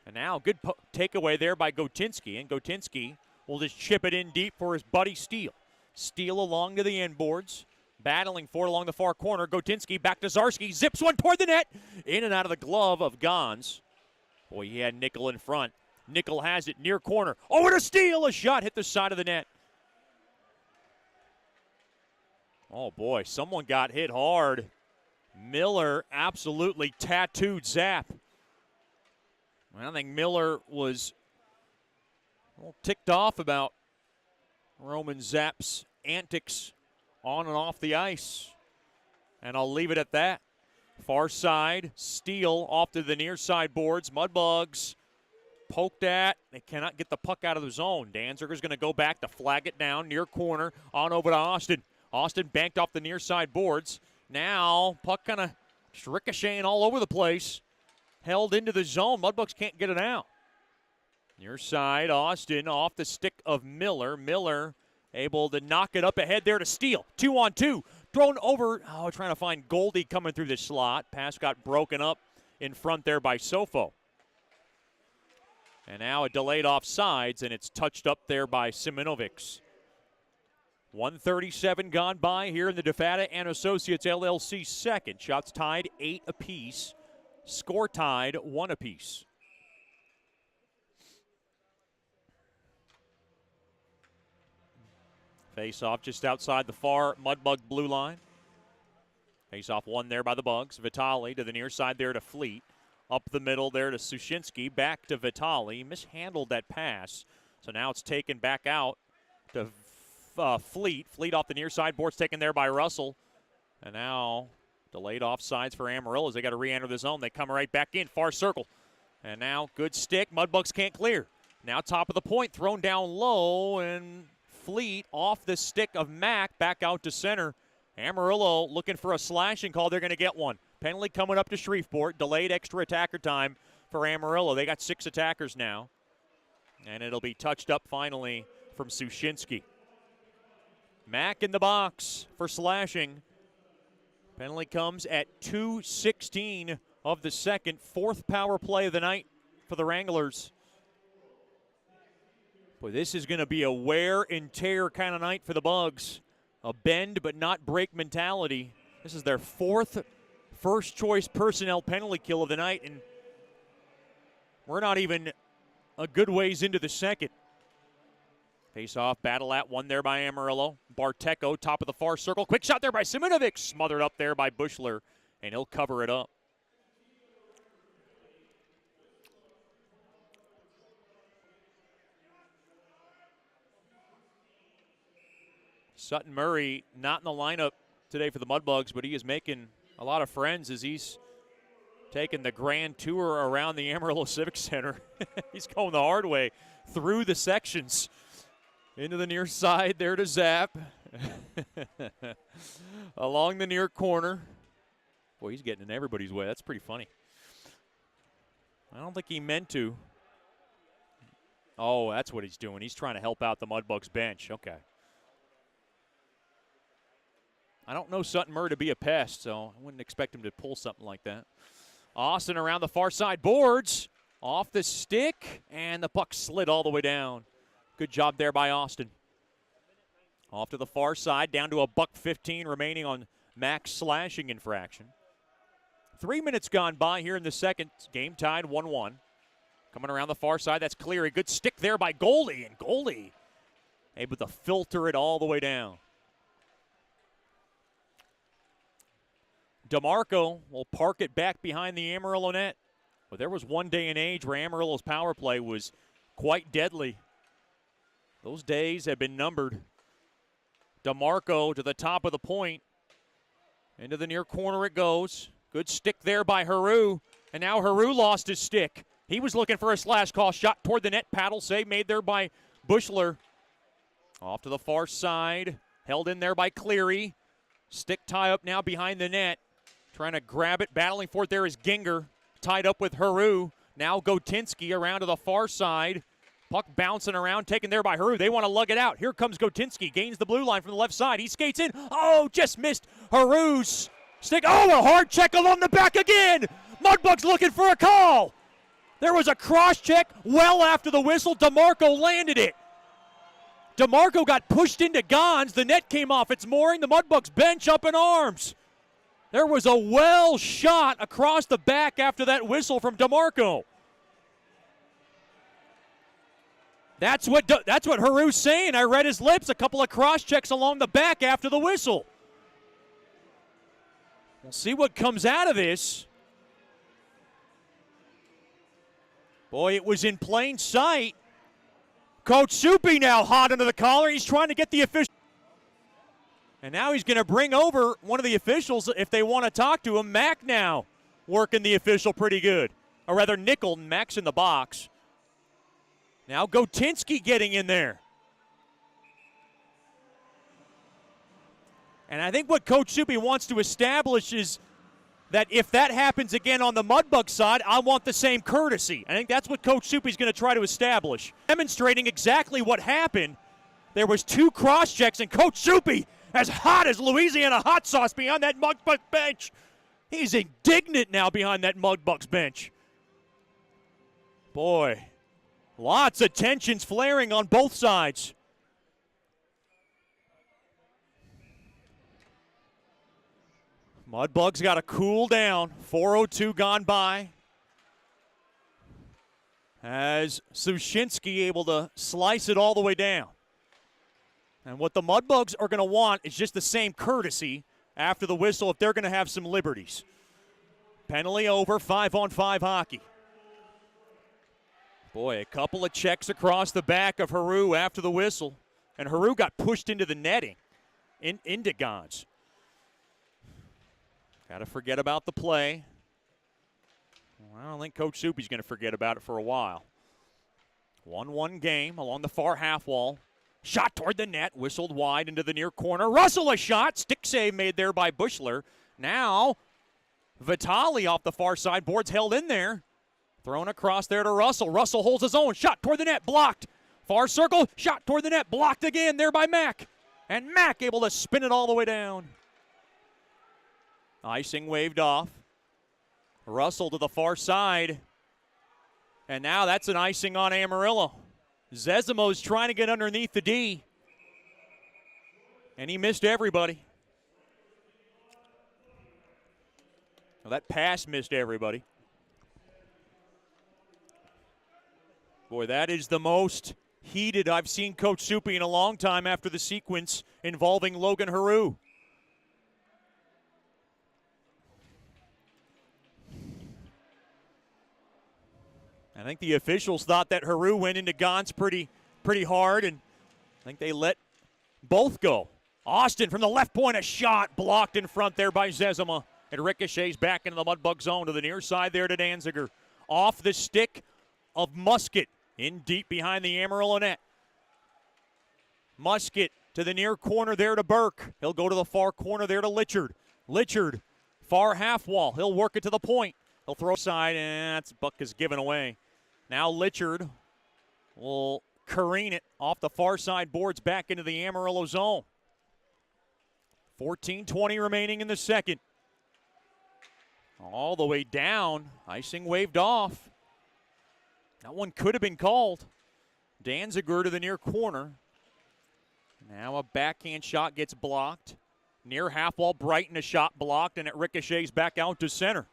A: And now good takeaway there by Kotinski. And Kotinski will just chip it in deep for his buddy Steele. Steele along to the end boards. Battling for it along the far corner. Kotinski back to Zarski. Zips one toward the net. In and out of the glove of Gons. Boy, he had Nickel in front. Nickel has it near corner. Over to Steele. A shot hit the side of the net. Oh, boy, someone got hit hard. Miller absolutely tattooed Zapp. I think Miller was a little ticked off about Roman Zapp's antics on and off the ice. And I'll leave it at that. Far side, Steele off to the near side boards. Mudbugs poked at. They cannot get the puck out of the zone. Danziger's going to go back to flag it down near corner. On over to Austin. Austin banked off the near side boards. Now, puck kind of just ricocheting all over the place. Held into the zone. Mudbugs can't get it out. Near side, Austin off the stick of Miller. Miller able to knock it up ahead there to Steele. 2-on-2. Thrown over. Oh, trying to find Goldie coming through the slot. Pass got broken up in front there by Sofo. And now a delayed offsides, and it's touched up there by Siminovics. 1:37 gone by here in the DeFata and Associates LLC second. Shots tied 8 apiece. Score tied 1 apiece. Face off just outside the far Mudbug blue line. Face off one there by the Bugs. Vitale to the near side there to Fleet. Up the middle there to Sushinsky. Back to Vitale. Mishandled that pass. So now it's taken back out to Fleet. Fleet off the near side. Board's taken there by Russell. And now delayed offsides for Amarillo as they got to re-enter the zone. They come right back in. Far circle. And now good stick. Mudbugs can't clear. Now top of the point. Thrown down low. And Fleet off the stick of Mack. Back out to center. Amarillo looking for a slashing call. They're going to get one. Penalty coming up to Shreveport. Delayed extra attacker time for Amarillo. They got 6 attackers now. And it'll be touched up finally from Sushinsky. Mack in the box for slashing. Penalty comes at 2:16 of the second. 4th power play of the night for the Wranglers. Boy, this is going to be a wear and tear kind of night for the Bugs. A bend but not break mentality. This is their 4th first choice personnel penalty kill of the night, and we're not even a good ways into the second. Face-off battle at one there by Amarillo. Barteco, top of the far circle. Quick shot there by Simonovic. Smothered up there by Bushler, and he'll cover it up. Sutton Murray not in the lineup today for the Mudbugs, but he is making a lot of friends as he's taking the grand tour around the Amarillo Civic Center. He's going the hard way through the sections. Into the near side there to Zap. Along the near corner. Boy, he's getting in everybody's way. That's pretty funny. I don't think he meant to. Oh, that's what he's doing. He's trying to help out the Mudbugs bench. Okay. I don't know Sutton Murray to be a pest, so I wouldn't expect him to pull something like that. Austin around the far side boards. Off the stick, and the puck slid all the way down. Good job there by Austin. Off to the far side, down to $1:15 remaining on Mac's slashing infraction. 3 minutes gone by here in the second. Game tied 1-1. Coming around the far side, that's Cleary. Good stick there by Goldie, and Goldie able to filter it all the way down. DeMarco will park it back behind the Amarillo net. But there was one day and age where Amarillo's power play was quite deadly. Those days have been numbered. DeMarco to the top of the point. Into the near corner it goes. Good stick there by Haru. And now Haru lost his stick. He was looking for a slash call. Shot toward the net. Paddle save made there by Bushler. Off to the far side. Held in there by Cleary. Stick tie up now behind the net. Trying to grab it. Battling for it there is Ginger. Tied up with Haru. Now Kotinski around to the far side. Puck bouncing around, taken there by Haru. They want to lug it out. Here comes Kotinski. Gains the blue line from the left side. He skates in. Oh, just missed Haru's stick. Oh, a hard check along the back again. Mudbugs looking for a call. There was a cross check well after the whistle. DeMarco landed it. DeMarco got pushed into Gons. The net came off its mooring. The Mudbugs bench up in arms. There was a well shot across the back after that whistle from DeMarco. That's what Haru's saying. I read his lips. A couple of cross checks along the back after the whistle. We'll see what comes out of this. Boy, it was in plain sight. Coach Soupy now hot under the collar. He's trying to get the official. And now he's going to bring over one of the officials if they want to talk to him. Mac now working the official pretty good. Or rather, Nickel. Mac's in the box. Now Kotinski getting in there. And I think what Coach Soupy wants to establish is that if that happens again on the Mudbug side, I want the same courtesy. I think that's what Coach Soupy's going to try to establish. Demonstrating exactly what happened. There was two cross checks, and Coach Soupy, as hot as Louisiana hot sauce behind that Mudbugs bench. He's indignant now behind that Mudbugs bench. Boy, lots of tensions flaring on both sides. Mudbugs got to cool down. 4:02 gone by. As Sushinsky able to slice it all the way down. And what the Mudbugs are going to want is just the same courtesy after the whistle if they're going to have some liberties. Penalty over, 5-on-5 hockey. Boy, a couple of checks across the back of Haru after the whistle. And Haru got pushed into the netting, into Gons. Got to forget about the play. Well, I don't think Coach Soupy's going to forget about it for a while. 1-1 game along the far half wall. Shot toward the net, whistled wide into the near corner. Russell a shot, stick save made there by Bushler. Now, Vitali off the far side, boards held in there. Thrown across there to Russell. Russell holds his own, shot toward the net, blocked. Far circle, shot toward the net, blocked again there by Mac. And Mac able to spin it all the way down. Icing waved off. Russell to the far side. And now that's an icing on Amarillo. Zezimo's trying to get underneath the D. And he missed everybody. Well, that pass missed everybody. Boy, that is the most heated I've seen Coach Soupy in a long time after the sequence involving Logan Haru. I think the officials thought that Haru went into Gons pretty hard, and I think they let both go. Austin from the left point, a shot blocked in front there by Zezima. It ricochets back into the Mudbug zone to the near side there to Danziger. Off the stick of Musket, in deep behind the Amarillo net. Musket to the near corner there to Burke. He'll go to the far corner there to Litchard. Litchard, far half wall. He'll work it to the point. He'll throw side, and that's buck is given away. Now Litchard will careen it off the far side boards back into the Amarillo zone. 14:20 remaining in the second. All the way down. Icing waved off. That one could have been called. Danziger to the near corner. Now a backhand shot gets blocked. Near half wall, Brighton a shot blocked, and it ricochets back out to center.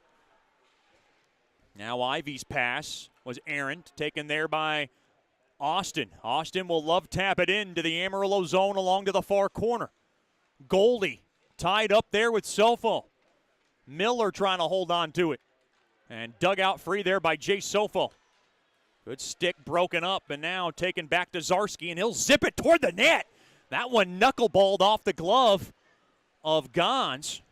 A: Now Ivy's pass was errant, taken there by Austin. Austin will love tap it into the Amarillo zone along to the far corner. Goldie tied up there with Sofo. Miller trying to hold on to it. And dug out free there by Jay Sofo. Good stick broken up, and now taken back to Zarski, and he'll zip it toward the net. That one knuckleballed off the glove of Gons.